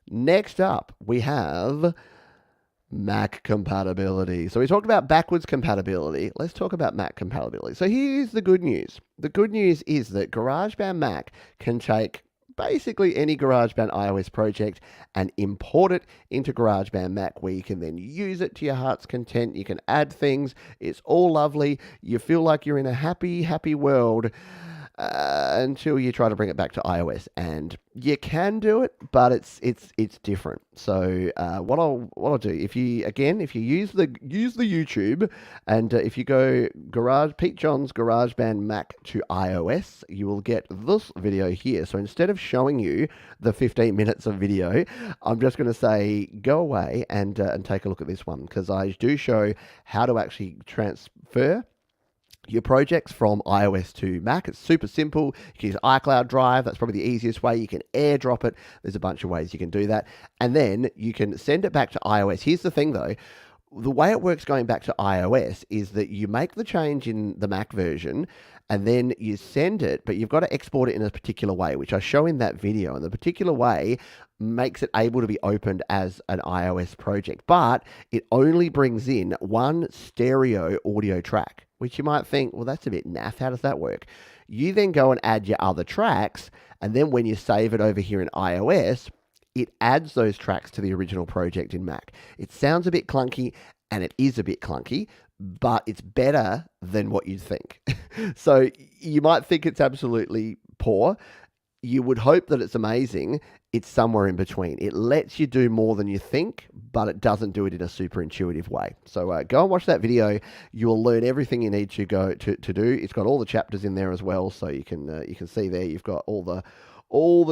Next up, we have Mac compatibility. So we talked about backwards compatibility. Let's talk about Mac compatibility. So here's the good news. The good news is that GarageBand Mac can take basically any GarageBand iOS project and import it into GarageBand Mac, where you can then use it to your heart's content. You can add things. It's all lovely. You feel like you're in a happy, happy world until you try to bring it back to iOS, and you can do it, but it's different. So what I'll do, if you use the YouTube, and if you go Pete John's GarageBand Mac to iOS, you will get this video here. So instead of showing you the 15 minutes of video, I'm just going to say go away and take a look at this one, because I do show how to actually transfer your projects from iOS to Mac. It's super simple. You can use iCloud Drive. That's probably the easiest way. You can airdrop it. There's a bunch of ways you can do that. And then you can send it back to iOS. Here's the thing though. The way it works going back to iOS is that you make the change in the Mac version and then you send it, but you've got to export it in a particular way, which I show in that video. And the particular way makes it able to be opened as an iOS project, but it only brings in one stereo audio track, which you might think, well, that's a bit naff. How does that work? You then go and add your other tracks, and then when you save it over here in iOS, it adds those tracks to the original project in Mac. It sounds a bit clunky, and it is a bit clunky, but it's better than what you'd think. So you might think it's absolutely poor. you would hope that it's amazing. It's somewhere in between. It lets you do more than you think, but it doesn't do it in a super intuitive way. So go and watch that video. You'll learn everything you need to go to do. It's got all the chapters in there as well, so you can see there. You've got all the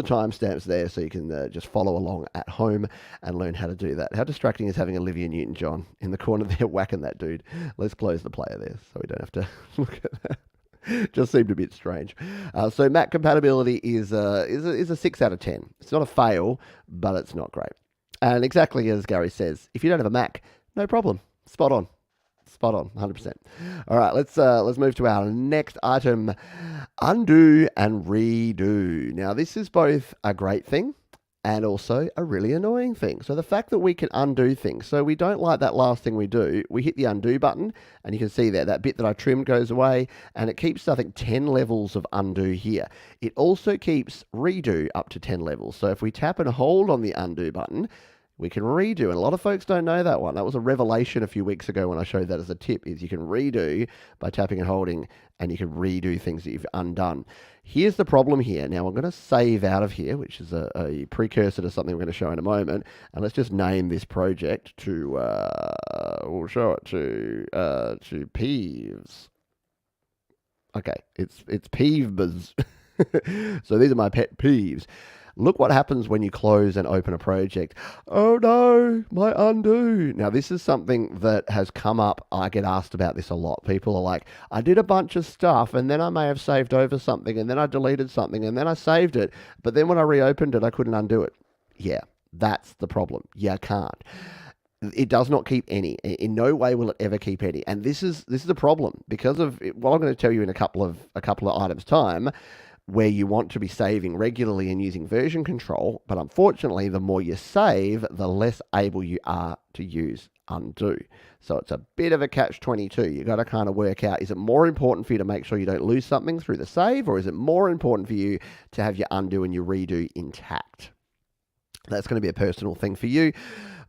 timestamps there, so you can just follow along at home and learn how to do that. How distracting is having Olivia Newton-John in the corner there whacking that dude? Let's close the player there so we don't have to look at that. Just seemed a bit strange. So Mac compatibility is a 6 out of 10. It's not a fail, but it's not great. And exactly as Gary says, if you don't have a Mac, no problem. Spot on. Spot on, 100%. All right, let's move to our next item, undo and redo. Now, this is both a great thing and also a really annoying thing. So the fact that we can undo things, so we don't like that last thing we do, we hit the undo button, and you can see there, that bit that I trimmed goes away, and it keeps, I think, 10 levels of undo here. It also keeps redo up to 10 levels. So if we tap and hold on the undo button, we can redo, and a lot of folks don't know that one. That was a revelation a few weeks ago when I showed that as a tip, is you can redo by tapping and holding, and you can redo things that you've undone. Here's the problem here. Now, I'm going to save out of here, which is a precursor to something we're going to show in a moment, and let's just name this project to, we'll show it to Peeves. Okay, it's Peeves. So these are my pet peeves. Look what happens when you close and open a project. Oh no, my undo. Now, this is something that has come up. I get asked about this a lot. People are like, I did a bunch of stuff and then I may have saved over something and then I deleted something and then I saved it. But then when I reopened it, I couldn't undo it. Yeah, that's the problem. You can't. It does not keep any. In no way will it ever keep any. And this is the problem because of what I'm going to tell you in a couple of items' time, where you want to be saving regularly and using version control, but unfortunately, the more you save, the less able you are to use undo. So it's a bit of a catch-22. You got to kind of work out, is it more important for you to make sure you don't lose something through the save, or is it more important for you to have your undo and your redo intact? That's going to be a personal thing for you.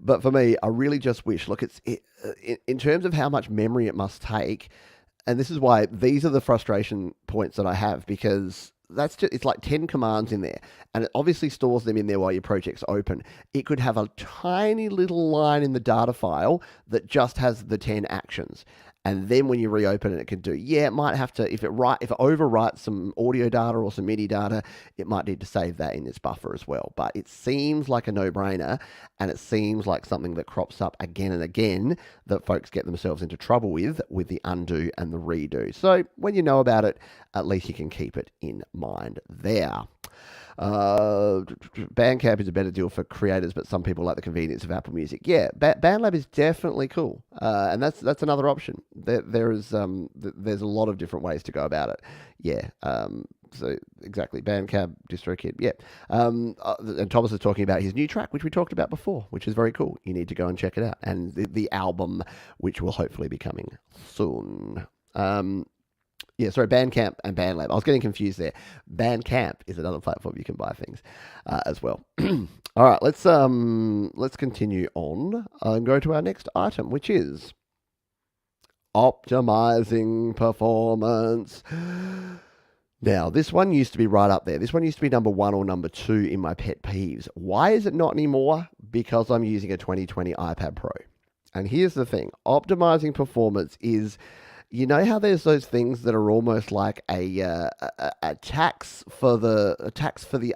But for me, I really just wish, look, in terms of how much memory it must take, and this is why these are the frustration points that I have, because it's like 10 commands in there, and it obviously stores them in there while your project's open. It could have a tiny little line in the data file that just has the 10 actions. And then when you reopen it, it can do, it might have to, if it overwrites some audio data or some Midi data, it might need to save that in its buffer as well. But it seems like a no-brainer, and it seems like something that crops up again and again that folks get themselves into trouble with the undo and the redo. So when you know about it, at least you can keep it in mind there. Bandcamp is a better deal for creators, but some people like the convenience of Apple Music. Yeah, BandLab is definitely cool, and that's another option. There's a lot of different ways to go about it. Yeah, so exactly, Bandcamp, DistroKid. Yeah, and Thomas is talking about his new track, which we talked about before, which is very cool. You need to go and check it out, and the album, which will hopefully be coming soon. Yeah, sorry, Bandcamp and BandLab. I was getting confused there. Bandcamp is another platform you can buy things as well. All right, let's continue on and go to our next item, which is optimizing performance. Now, this one used to be right up there. This one used to be number 1 or number 2 in my pet peeves. Why is it not anymore? Because I'm using a 2020 iPad Pro. And here's the thing. Optimizing performance is... You know how there's those things that are almost like a tax for the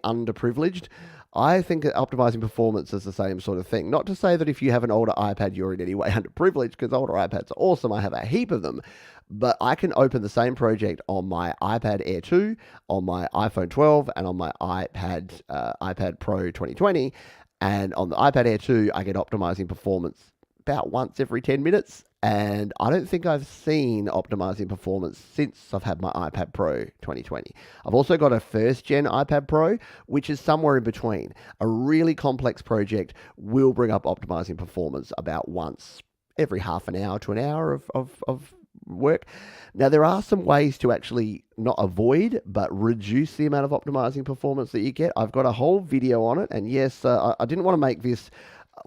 underprivileged? I think that optimizing performance is the same sort of thing. Not to say that if you have an older iPad, you're in any way underprivileged, because older iPads are awesome. I have a heap of them. But I can open the same project on my iPad Air 2, on my iPhone 12, and on my iPad Pro 2020. And on the iPad Air 2, I get optimizing performance about once every 10 minutes. And I don't think I've seen optimizing performance since I've had my iPad Pro 2020. I've also got a first-gen iPad Pro, which is somewhere in between. A really complex project will bring up optimizing performance about once every half an hour to an hour of work. Now, there are some ways to actually not avoid, but reduce the amount of optimizing performance that you get. I've got a whole video on it. And yes, I didn't want to make this...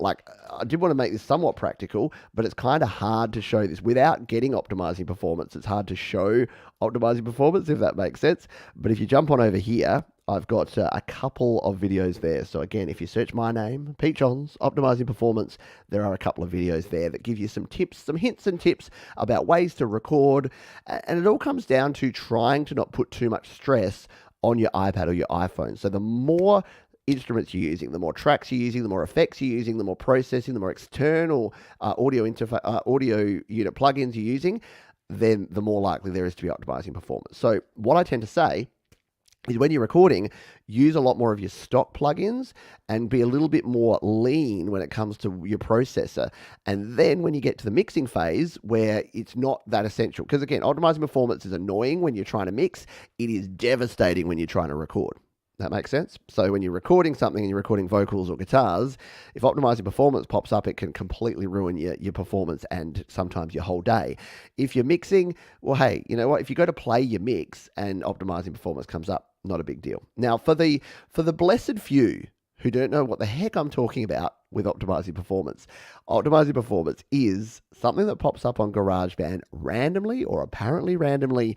I did want to make this somewhat practical, but it's kind of hard to show this without getting optimizing performance. It's hard to show optimizing performance, if that makes sense. But if you jump on over here, I've got a couple of videos there. So again, if you search my name, Pete Johns, Optimizing Performance, there are a couple of videos there that give you some tips, some hints and tips about ways to record. And it all comes down to trying to not put too much stress on your iPad or your iPhone. So the more instruments you're using, the more tracks you're using, the more effects you're using, the more processing, the more external audio unit plugins you're using, then the more likely there is to be optimizing performance. So what I tend to say is when you're recording, use a lot more of your stock plugins and be a little bit more lean when it comes to your processor. And then when you get to the mixing phase where it's not that essential, because again, optimizing performance is annoying when you're trying to mix. It is devastating when you're trying to record. That makes sense? So when you're recording something and you're recording vocals or guitars, if optimizing performance pops up, it can completely ruin your performance and sometimes your whole day. If you're mixing, well, hey, you know what? If you go to play your mix and optimizing performance comes up, not a big deal. Now, for the blessed few who don't know what the heck I'm talking about with optimizing performance is something that pops up on GarageBand randomly or apparently randomly.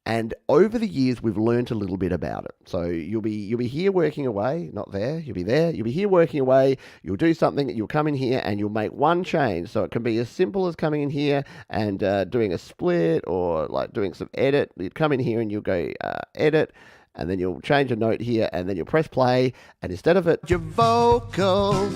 And over the years, we've learned a little bit about it. So you'll be here working away, not there. You'll be there. You'll be here working away. You'll do something. You'll come in here and you'll make one change. So it can be as simple as coming in here and doing a split or like doing some edit. You'd come in here and you'll go edit, and then you'll change a note here, and then you'll press play. And instead of it, your vocals,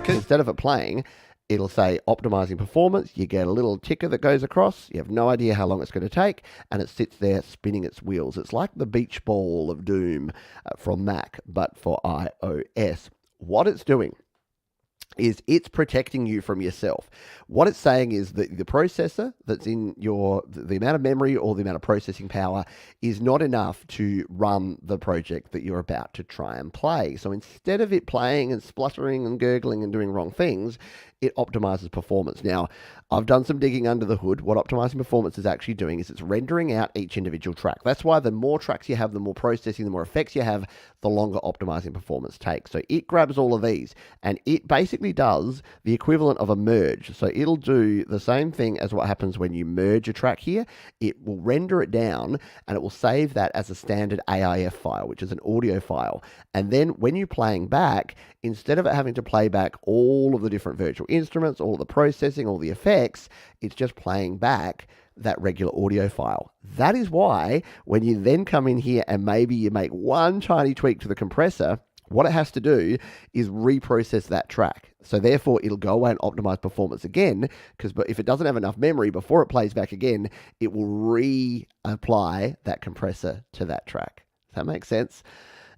instead of it playing, it'll say optimizing performance. You get a little ticker that goes across. You have no idea how long it's going to take, and it sits there spinning its wheels. It's like the beach ball of doom from Mac, but for iOS. What it's doing is it's protecting you from yourself. What it's saying is that the processor that's in the amount of memory or the amount of processing power is not enough to run the project that you're about to try and play. So instead of it playing and spluttering and gurgling and doing wrong things, it optimizes performance. Now, I've done some digging under the hood. What optimizing performance is actually doing is it's rendering out each individual track. That's why the more tracks you have, the more processing, the more effects you have, the longer optimizing performance takes. So it grabs all of these and it basically does the equivalent of a merge. So it'll do the same thing as what happens when you merge a track here. It will render it down and it will save that as a standard AIF file, which is an audio file. And then when you're playing back, instead of it having to play back all of the different virtual instruments, all of the processing, all the effects, it's just playing back that regular audio file. That is why when you then come in here and maybe you make one tiny tweak to the compressor, what it has to do is reprocess that track. So therefore, it'll go away and optimize performance again, because if it doesn't have enough memory before it plays back again, it will reapply that compressor to that track. Does that make sense?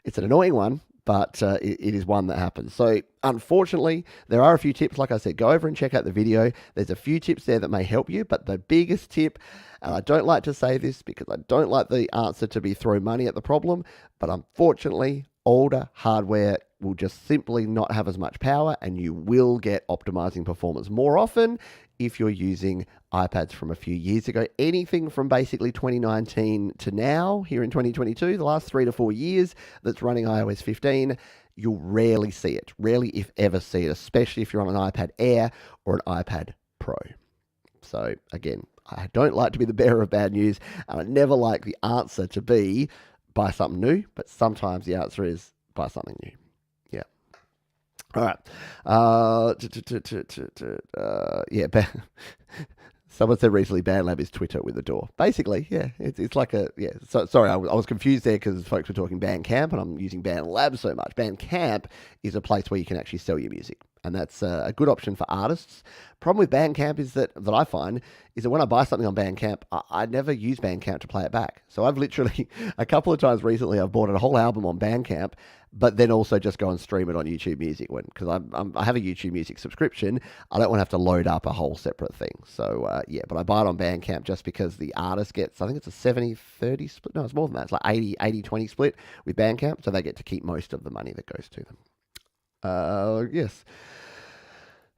It's an annoying one, but it is one that happens. So unfortunately, there are a few tips. Like I said, go over and check out the video. There's a few tips there that may help you, but the biggest tip, and I don't like to say this because I don't like the answer to be throw money at the problem, but unfortunately, older hardware will just simply not have as much power, and you will get optimizing performance more often if you're using iPads from a few years ago. Anything from basically 2019 to now, here in 2022, the last 3 to 4 years that's running iOS 15, you'll rarely see it. Rarely, if ever, see it, especially if you're on an iPad Air or an iPad Pro. So again, I don't like to be the bearer of bad news, and I never like the answer to be buy something new, but sometimes the answer is buy something new. Yeah. All right. Someone said recently BandLab is Twitter with a door. Basically, yeah. It's like a, yeah. So, sorry, I was confused there because folks were talking Bandcamp and I'm using BandLab so much. Bandcamp is a place where you can actually sell your music. And that's a good option for artists. Problem with Bandcamp is that I find is that when I buy something on Bandcamp, I never use Bandcamp to play it back. So I've literally, a couple of times recently, I've bought a whole album on Bandcamp, but then also just go and stream it on YouTube Music because I have a YouTube Music subscription. I don't want to have to load up a whole separate thing. So yeah, but I buy it on Bandcamp just because the artist gets, I think it's a 70-30 split. No, it's more than that. It's like 80-20 split with Bandcamp. So they get to keep most of the money that goes to them. Yes.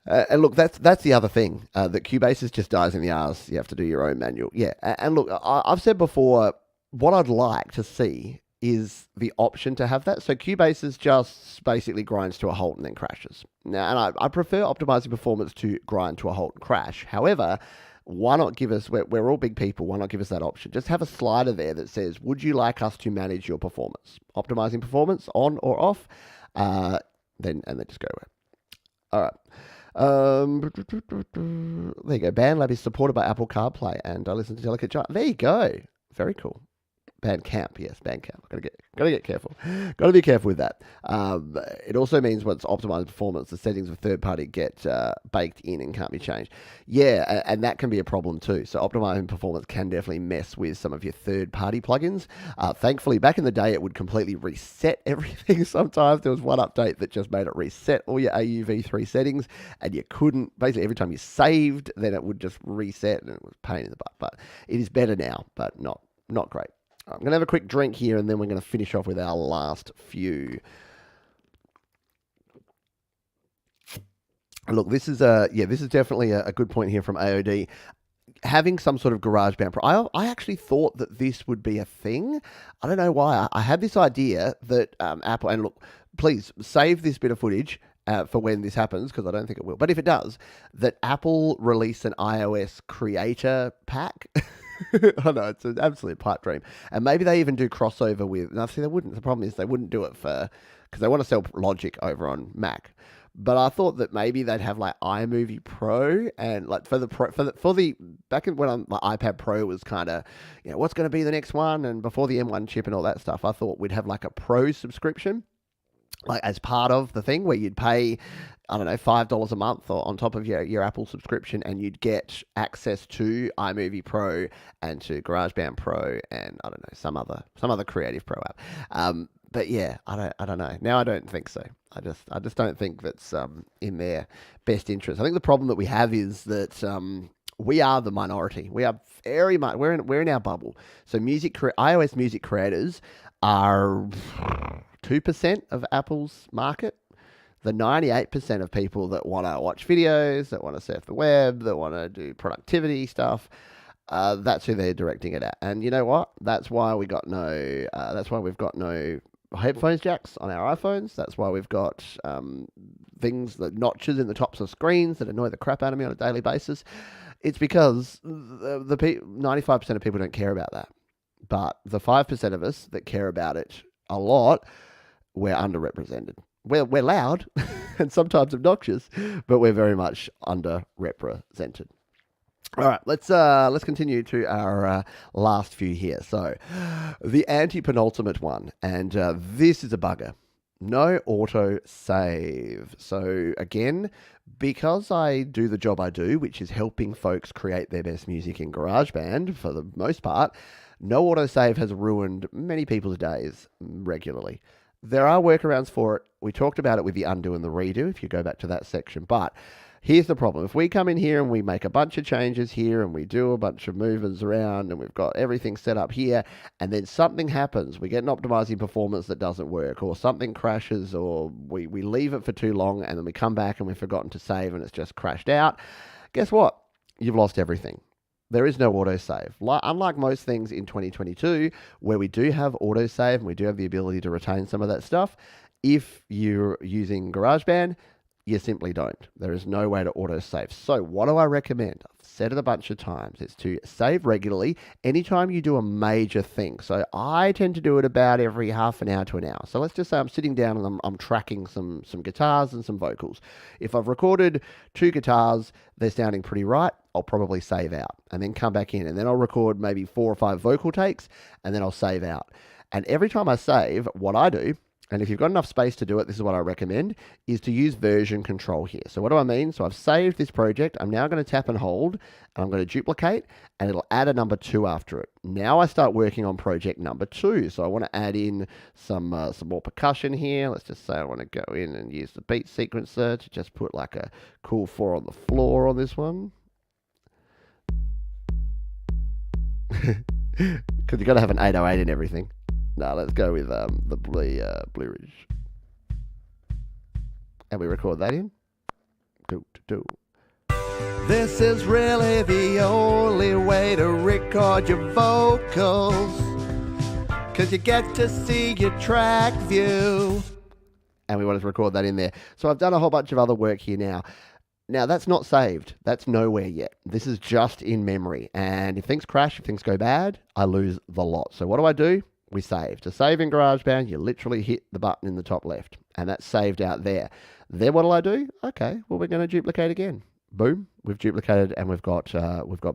And look, that's the other thing, that Cubase just dies in the arse. You have to do your own manual. Yeah. And look, I've said before, what I'd like to see is the option to have that. So Cubase just basically grinds to a halt and then crashes. Now, and I prefer optimizing performance to grind to a halt and crash. However, why not give us, we're all big people, why not give us that option? Just have a slider there that says, would you like us to manage your performance? Optimizing performance on or off, then just go away. All right. There you go. BandLab is supported by Apple CarPlay, and I listen to Delicate Giant. There you go. Very cool. Bandcamp, yes, Bandcamp. Gotta get careful. Gotta be careful with that. It also means once optimized performance, the settings of third party get baked in and can't be changed. Yeah, and that can be a problem too. So optimizing performance can definitely mess with some of your third party plugins. Thankfully, back in the day, it would completely reset everything. Sometimes there was one update that just made it reset all your AUV3 settings, and you couldn't. Basically, every time you saved, then it would just reset, and it was a pain in the butt. But it is better now, but not great. I'm going to have a quick drink here, and then we're going to finish off with our last few. Look, this is definitely a good point here from AOD. Having some sort of GarageBand Pro. I actually thought that this would be a thing. I don't know why. I had this idea that Apple, and look, please save this bit of footage for when this happens, because I don't think it will. But if it does, that Apple release an iOS creator pack. I know, it's an absolute pipe dream. And maybe they even do crossover with... Now, see, they wouldn't. The problem is they wouldn't do it because they want to sell Logic over on Mac. But I thought that maybe they'd have like iMovie Pro, and like for the back when my iPad Pro was kind of, what's going to be the next one, and before the M1 chip and all that stuff, I thought we'd have like a Pro subscription, like as part of the thing where you'd pay, I don't know, $5 a month or on top of your Apple subscription, and you'd get access to iMovie Pro and to GarageBand Pro and I don't know, some other Creative Pro app. But yeah, I don't know. Now I don't think so. I just don't think that's in their best interest. I think the problem that we have is that we are the minority. We are very much we're in our bubble. So iOS music creators are 2% of Apple's market. The 98% of people that want to watch videos, that want to surf the web, that want to do productivity stuff, that's who they're directing it at. And you know what? That's why we've got no headphones jacks on our iPhones. That's why we've got things, the notches in the tops of screens that annoy the crap out of me on a daily basis. It's because the 95% of people don't care about that. But the 5% of us that care about it a lot, we're underrepresented. We're loud and sometimes obnoxious, but we're very much underrepresented. All right, let's continue to our last few here. So, the anti-penultimate one, and this is a bugger. No auto save. So again, because I do the job I do, which is helping folks create their best music in GarageBand for the most part, no auto save has ruined many people's days regularly. There are workarounds for it. We talked about it with the undo and the redo, if you go back to that section. But here's the problem. If we come in here and we make a bunch of changes here and we do a bunch of movements around and we've got everything set up here, and then something happens, we get an optimizing performance that doesn't work, or something crashes, or we leave it for too long and then we come back and we've forgotten to save and it's just crashed out, guess what? You've lost everything. There is no autosave. Unlike most things in 2022, where we do have autosave and we do have the ability to retain some of that stuff, if you're using GarageBand, you simply don't. There is no way to autosave. So what do I recommend? I've said it a bunch of times. It's to save regularly anytime you do a major thing. So I tend to do it about every half an hour to an hour. So let's just say I'm sitting down and I'm tracking some guitars and some vocals. If I've recorded 2 guitars, they're sounding pretty right, I'll probably save out and then come back in, and then I'll record maybe 4 or 5 vocal takes, and then I'll save out. And every time I save, what I do, and if you've got enough space to do it, this is what I recommend, is to use version control here. So what do I mean? So I've saved this project. I'm now going to tap and hold, and I'm going to duplicate, and it'll add a number 2 after it. Now I start working on project number 2. So I want to add in some more percussion here. Let's just say I want to go in and use the beat sequencer to just put like a cool 4 on the floor on this one. Because you've got to have an 808 in everything. No, let's go with the Blue Ridge. And we record that in. This is really the only way to record your vocals, because you get to see your track view. And we want to record that in there. So I've done a whole bunch of other work here now. Now, that's not saved. That's nowhere yet. This is just in memory. And if things crash, if things go bad, I lose the lot. So what do? We save. To save in GarageBand, you literally hit the button in the top left, and that's saved out there. Then what do? Okay, well, we're going to duplicate again. Boom, we've duplicated, and we've got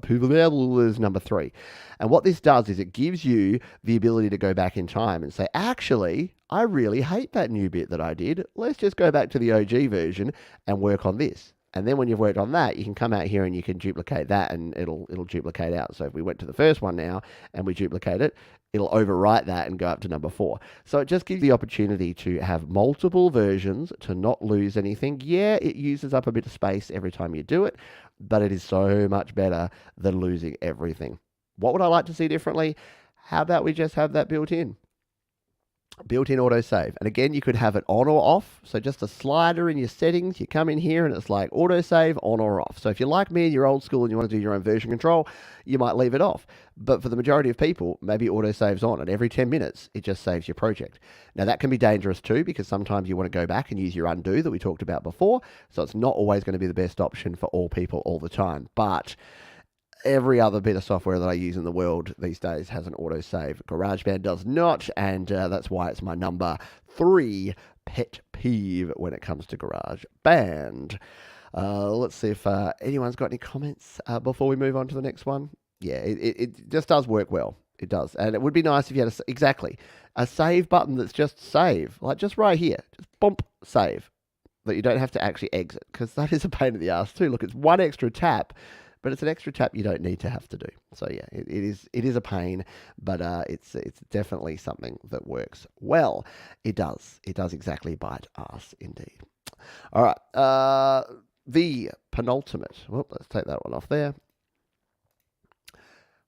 Peeve as number 3. And what this does is it gives you the ability to go back in time and say, actually, I really hate that new bit that I did. Let's just go back to the OG version and work on this. And then when you've worked on that, you can come out here and you can duplicate that, and it'll duplicate out. So if we went to the first one now and we duplicate it, it'll overwrite that and go up to number 4. So it just gives the opportunity to have multiple versions, to not lose anything. Yeah, it uses up a bit of space every time you do it, but it is so much better than losing everything. What would I like to see differently? How about we just have that built in? Built-in autosave. And again, you could have it on or off. So just a slider in your settings. You come in here and it's like autosave on or off. So if you're like me and you're old school and you want to do your own version control, you might leave it off. But for the majority of people, maybe autosave's on, and every 10 minutes, it just saves your project. Now that can be dangerous too, because sometimes you want to go back and use your undo that we talked about before. So it's not always going to be the best option for all people all the time. But every other bit of software that I use in the world these days has an autosave. GarageBand does not, and that's why it's my number 3 pet peeve when it comes to GarageBand. Let's see if anyone's got any comments before we move on to the next one. Yeah, it just does work well. It does. And it would be nice if you had a save button that's just save, like just right here. Just bump, save, that you don't have to actually exit, because that is a pain in the ass too. Look, it's one extra tap, but it's an extra tap you don't need to have to do. So yeah, it is a pain, but it's definitely something that works well. It does exactly bite us indeed. All right, the penultimate. Well, let's take that one off there.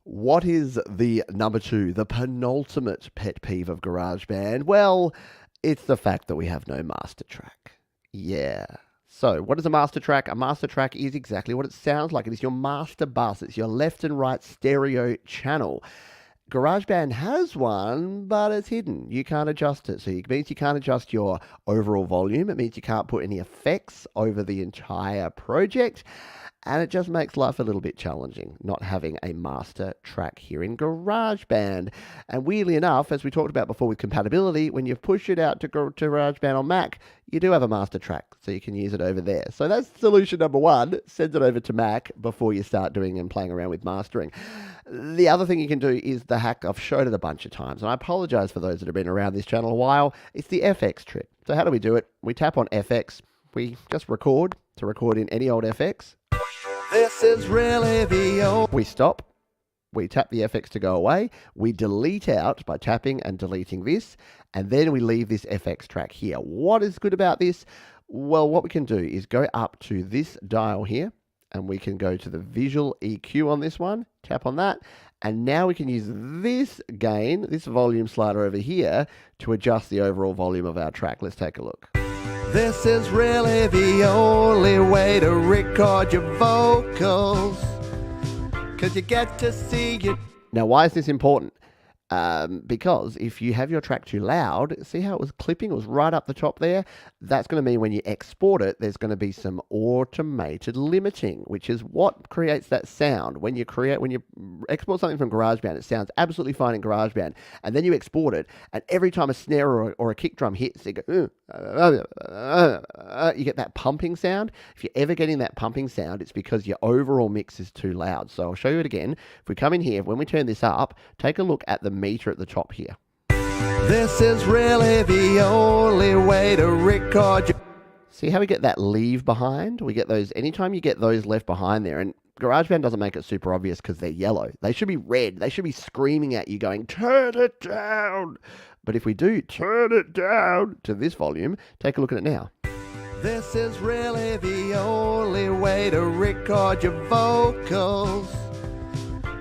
What is the number 2, the penultimate pet peeve of GarageBand? Well, it's the fact that we have no master track. Yeah. So what is a master track? A master track is exactly what it sounds like. It is your master bus. It's your left and right stereo channel. GarageBand has one, but it's hidden. You can't adjust it. So it means you can't adjust your overall volume. It means you can't put any effects over the entire project. And it just makes life a little bit challenging, not having a master track here in GarageBand. And weirdly enough, as we talked about before with compatibility, when you push it out to GarageBand on Mac, you do have a master track, so you can use it over there. So that's solution number 1. Send it over to Mac before you start doing and playing around with mastering. The other thing you can do is the hack. I've showed it a bunch of times, and I apologize for those that have been around this channel a while. It's the FX trick. So how do we do it? We tap on FX. We just record in any old FX. This is really the old. We stop. We tap the FX to go away. We delete out by tapping and deleting this. And then we leave this FX track here. What is good about this? Well, what we can do is go up to this dial here, and we can go to the visual EQ on this one. Tap on that. And now we can use this gain, this volume slider over here, to adjust the overall volume of our track. Let's take a look. This is really the only way to record your vocals, 'cause you get to see it. Now, why is this important? Because if you have your track too loud, see how it was clipping? It was right up the top there. That's going to mean when you export it, there's going to be some automated limiting, which is what creates that sound. When you export something from GarageBand, it sounds absolutely fine in GarageBand, and then you export it, and every time a snare or a kick drum hits, you go, you get that pumping sound. If you're ever getting that pumping sound, it's because your overall mix is too loud. So I'll show you it again. If we come in here, when we turn this up, take a look at the meter at the top here. This is really the only way to record your... See how we get that leave behind? We get those, anytime you get those left behind there, and GarageBand doesn't make it super obvious because they're yellow. They should be red. They should be screaming at you going, turn it down. But if we do turn it down to this volume, take a look at it now. This is really the only way to record your vocals,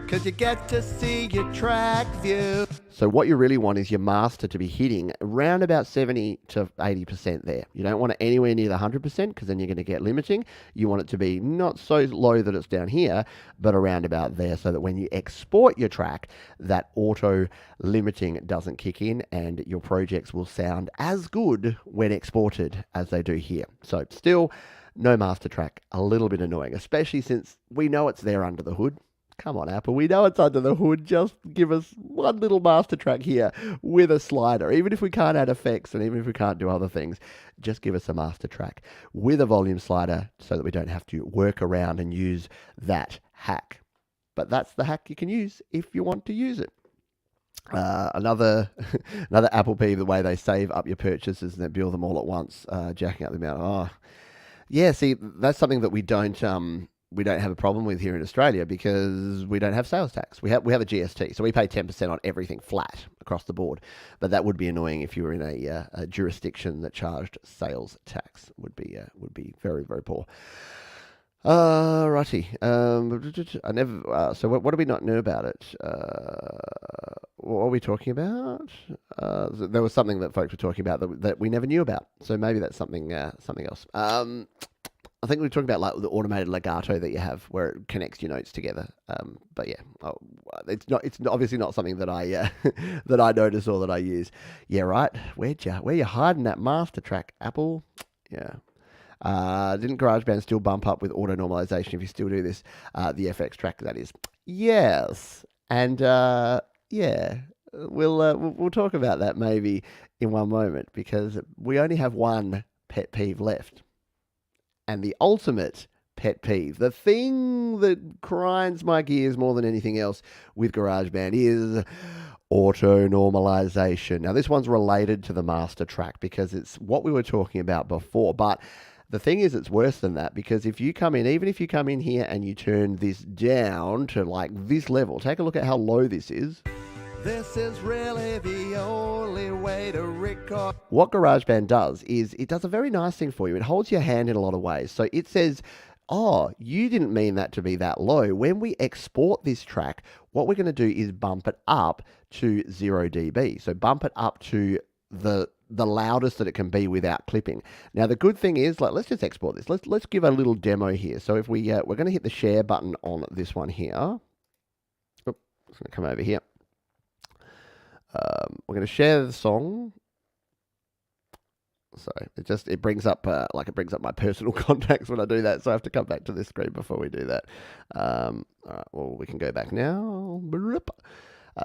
'cause you get to see your track view. So what you really want is your master to be hitting around about 70 to 80% there. You don't want it anywhere near the 100% because then you're going to get limiting. You want it to be not so low that it's down here, but around about there so that when you export your track, that auto limiting doesn't kick in and your projects will sound as good when exported as they do here. So still, No master track, a little bit annoying, especially since we know it's there under the hood. Come on, Apple, we know it's under the hood. Just give us one little master track here with a slider. Even if we can't add effects and even if we can't do other things, just give us a master track with a volume slider so that we don't have to work around and use that hack. But that's the hack you can use if you want to use it. Another Apple peeve, the way they save up your purchases and then bill them all at once, jacking up the amount. Oh, yeah. See, that's something that we don't have a problem with here in Australia because we don't have sales tax. We have a GST, so we pay 10% on everything flat across the board. But that would be annoying if you were in a jurisdiction that charged sales tax. Would be very, very poor. Righty. I never. So what do we not know about it? What are we talking about? There was something that folks were talking about that we never knew about. So maybe that's something else. I think we were talking about like the automated Legato that you have, where it connects your notes together. But yeah, it's obviously not something that I that I notice or that I use. Yeah, right. Where you hiding that master track, Apple? Yeah. Didn't GarageBand still bump up with auto normalization if you still do this? The FX track, that is. Yes. And yeah, we'll talk about that maybe in one moment because we only have one pet peeve left. And the ultimate pet peeve, the thing that grinds my gears more than anything else with GarageBand is auto normalization. Now, this one's related to the master track because it's what we were talking about before, but the thing is, it's worse than that because if you come in, even if you come in here and you turn this down to like this level, take a look at how low this is. This is really the only way to record. What GarageBand does is it does a very nice thing for you. It holds your hand in a lot of ways. So it says, oh, you didn't mean that to be that low. When we export this track, what we're going to do is bump it up to 0 dB. So bump it up to the loudest that it can be without clipping. Now the good thing is, like, let's just export this. Let's give a little demo here. So if we're going to hit the share button on this one here. Oops, it's going to come over here. We're going to share the song. So it brings up my personal contacts when I do that. So I have to come back to this screen before we do that. All right, well, we can go back now.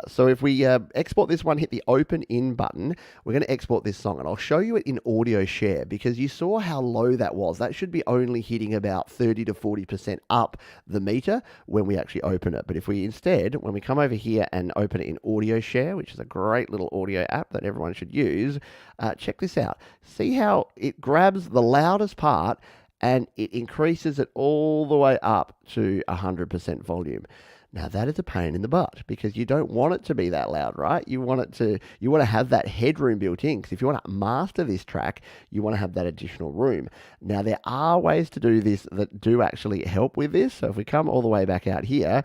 So if we export this one, hit the open in button, we're going to export this song and I'll show you it in audio share because you saw how low that was. That should be only hitting about 30 to 40% up the meter when we actually open it. But if we instead, when we come over here and open it in audio share, which is a great little audio app that everyone should use, check this out. See how it grabs the loudest part and it increases it all the way up to 100% volume. Now that is a pain in the butt because you don't want it to be that loud, right? You want to have that headroom built in because if you want to master this track, you want to have that additional room. Now there are ways to do this that do actually help with this. So if we come all the way back out here,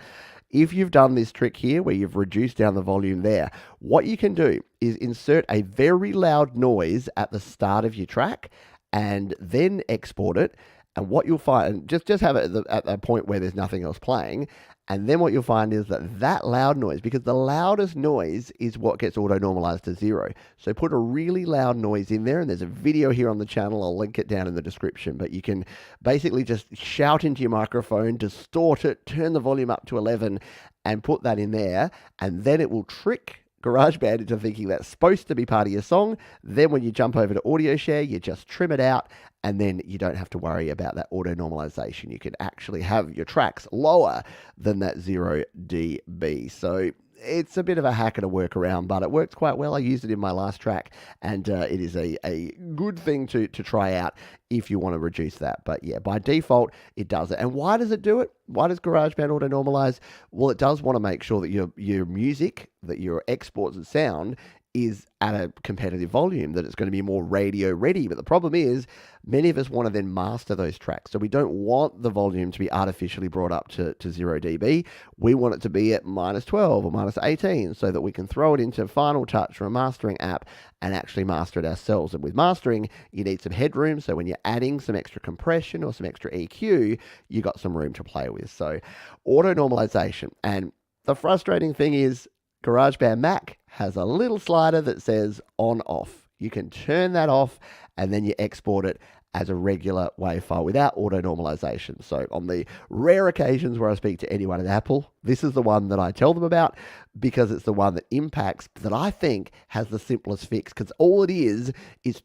if you've done this trick here where you've reduced down the volume there, what you can do is insert a very loud noise at the start of your track and then export it. And what you'll find, just have it at a point where there's nothing else playing. And then what you'll find is that loud noise, because the loudest noise is what gets auto-normalized to 0. So put a really loud noise in there, and there's a video here on the channel. I'll link it down in the description. But you can basically just shout into your microphone, distort it, turn the volume up to 11, and put that in there. And then it will trick GarageBand into thinking that's supposed to be part of your song. Then when you jump over to audio share, you just trim it out, and then you don't have to worry about that auto normalization. You can actually have your tracks lower than that 0 dB. So it's a bit of a hack and a workaround, but it works quite well. I used it in my last track, and it is a good thing to try out if you want to reduce that. But yeah, by default, it does it. And why does it do it? Why does GarageBand auto-normalize? Well, it does want to make sure that your music, that your exports and sound is at a competitive volume, that it's going to be more radio ready. But the problem is many of us want to then master those tracks. So we don't want the volume to be artificially brought up to 0 dB. We want it to be at -12 or -18 so that we can throw it into Final Touch or a mastering app and actually master it ourselves. And with mastering, you need some headroom. So when you're adding some extra compression or some extra EQ, you got some room to play with. So auto normalization. And the frustrating thing is GarageBand Mac has a little slider that says on off. You can turn that off and then you export it as a regular WAV file without auto normalization. So on the rare occasions where I speak to anyone at Apple, this is the one that I tell them about because it's the one that impacts, that I think has the simplest fix, because all it is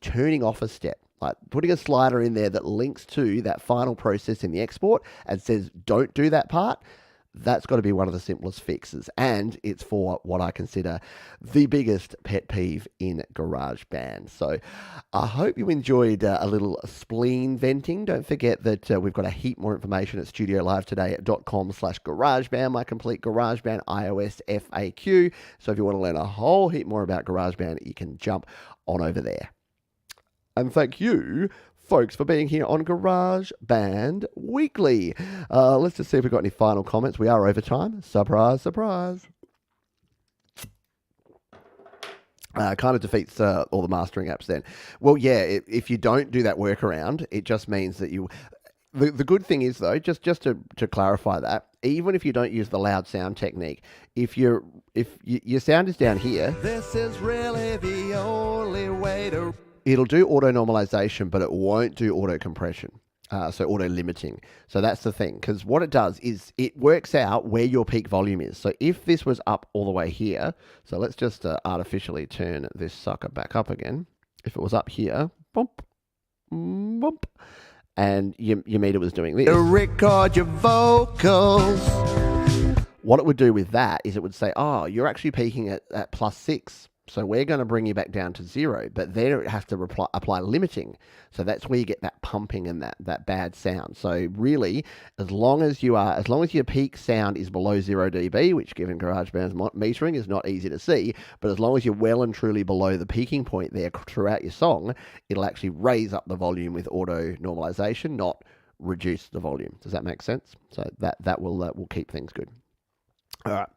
turning off a step. Like putting a slider in there that links to that final process in the export and says, don't do that part. That's got to be one of the simplest fixes. And it's for what I consider the biggest pet peeve in GarageBand. So I hope you enjoyed a little spleen venting. Don't forget that we've got a heap more information at studiolivetoday.com/GarageBand, my complete GarageBand iOS FAQ. So if you want to learn a whole heap more about GarageBand, you can jump on over there. And thank you, folks, for being here on GarageBand Weekly. Let's just see if we've got any final comments. We are over time. Surprise, surprise. Kind of defeats all the mastering apps then. Well, yeah, if you don't do that workaround, it just means that you... The good thing is, though, just to clarify that, even if you don't use the loud sound technique, if your sound is down here... This is really the only way to... It'll do auto normalization, but it won't do auto compression. So auto limiting. So that's the thing, because what it does is it works out where your peak volume is. So if this was up all the way here, so let's just artificially turn this sucker back up again. If it was up here, bump, bump, and your meter was doing this. To record your vocals. What it would do with that is it would say, oh, you're actually peaking at +6. So we're going to bring you back down to 0, but there it has to apply limiting. So that's where you get that pumping and that bad sound. So really, as long as your peak sound is below 0 dB, which given GarageBand's metering is not easy to see, but as long as you're well and truly below the peaking point there throughout your song, it'll actually raise up the volume with auto normalization, not reduce the volume. Does that make sense? So that will keep things good. All right.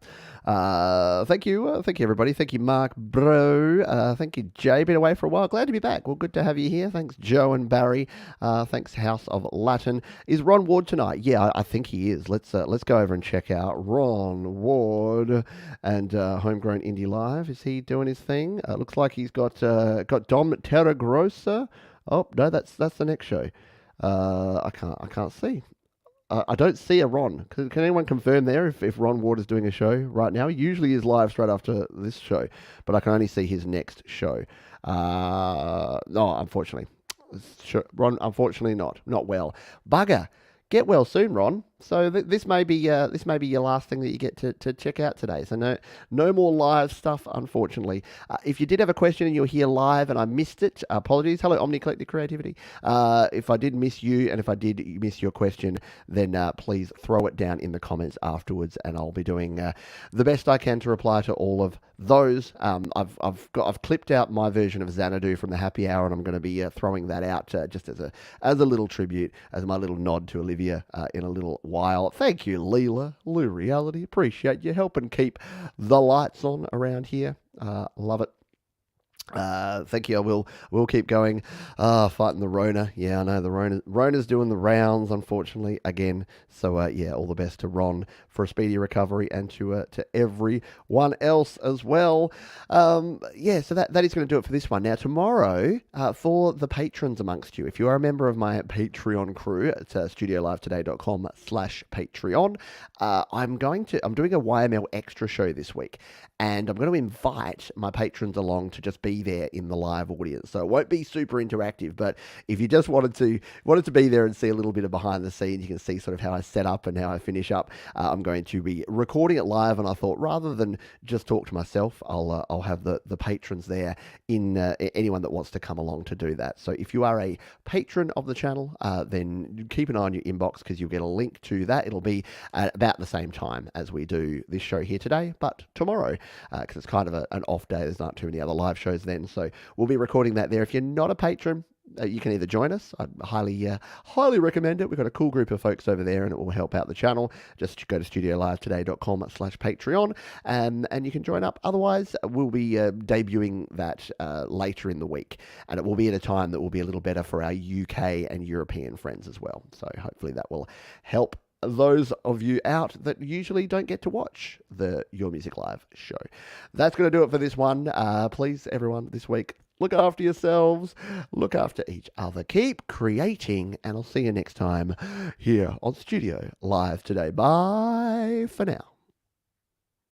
Thank you everybody. Thank you, Mark, bro. Thank you, Jay. Been away for a while. Glad to be back. Well, good to have you here. Thanks, Joe and Barry. Thanks, House of Latin. Is Ron Ward tonight? Yeah, I think he is. Let's go over and check out Ron Ward and Homegrown Indie Live. Is he doing his thing? Looks like he's got Dom Terragrossa. Oh no, that's the next show. I can't see. I don't see a Ron. Can anyone confirm there if Ron Ward is doing a show right now? He usually is live straight after this show, but I can only see his next show. No, unfortunately. Ron, unfortunately not well. Bugger. Get well soon, Ron. So this may be your last thing that you get to check out today. So no more live stuff, unfortunately. If you did have a question and you're here live and I missed it, apologies. Hello, Omni Collective Creativity. If I did miss you and if I did miss your question, then please throw it down in the comments afterwards, and I'll be doing the best I can to reply to all of those. I've clipped out my version of Xanadu from the Happy Hour, and I'm going to be throwing that out just as a little tribute, as my little nod to Olivia in a little while. Thank you, Leela, Lou Reality. Appreciate you helping keep the lights on around here. Love it. Thank you. We'll keep going. Fighting the Rona. Yeah, I know the Rona's doing the rounds, unfortunately, again. So yeah, all the best to Ron for a speedy recovery, and to everyone else as well. Yeah, so that is going to do it for this one. Now tomorrow, for the patrons amongst you, if you are a member of my Patreon crew at studiolivetoday.com/Patreon, I'm doing a YML extra show this week, and I'm going to invite my patrons along to just be there in the live audience. So it won't be super interactive, but if you just wanted to be there and see a little bit of behind the scenes, you can see sort of how I set up and how I finish up. I'm going to be recording it live, and I thought rather than just talk to myself, I'll have the patrons there, in anyone that wants to come along to do that. So if you are a patron of the channel, then keep an eye on your inbox, because you'll get a link to that. It'll be at about the same time as we do this show here today, but tomorrow, because it's kind of an off day. There's not too many other live shows then, so we'll be recording that there. If you're not a patron, you can either join us. I'd highly recommend it. We've got a cool group of folks over there, and it will help out the channel. Just go to studiolivetoday.com/Patreon, and you can join up. Otherwise, we'll be debuting that later in the week, and it will be at a time that will be a little better for our UK and European friends as well. So hopefully that will help those of you out that usually don't get to watch the Your Music Live show. That's going to do it for this one. Please, everyone, this week, Look after yourselves. Look after each other. Keep creating, and I'll see you next time here on Studio Live today. Bye for now.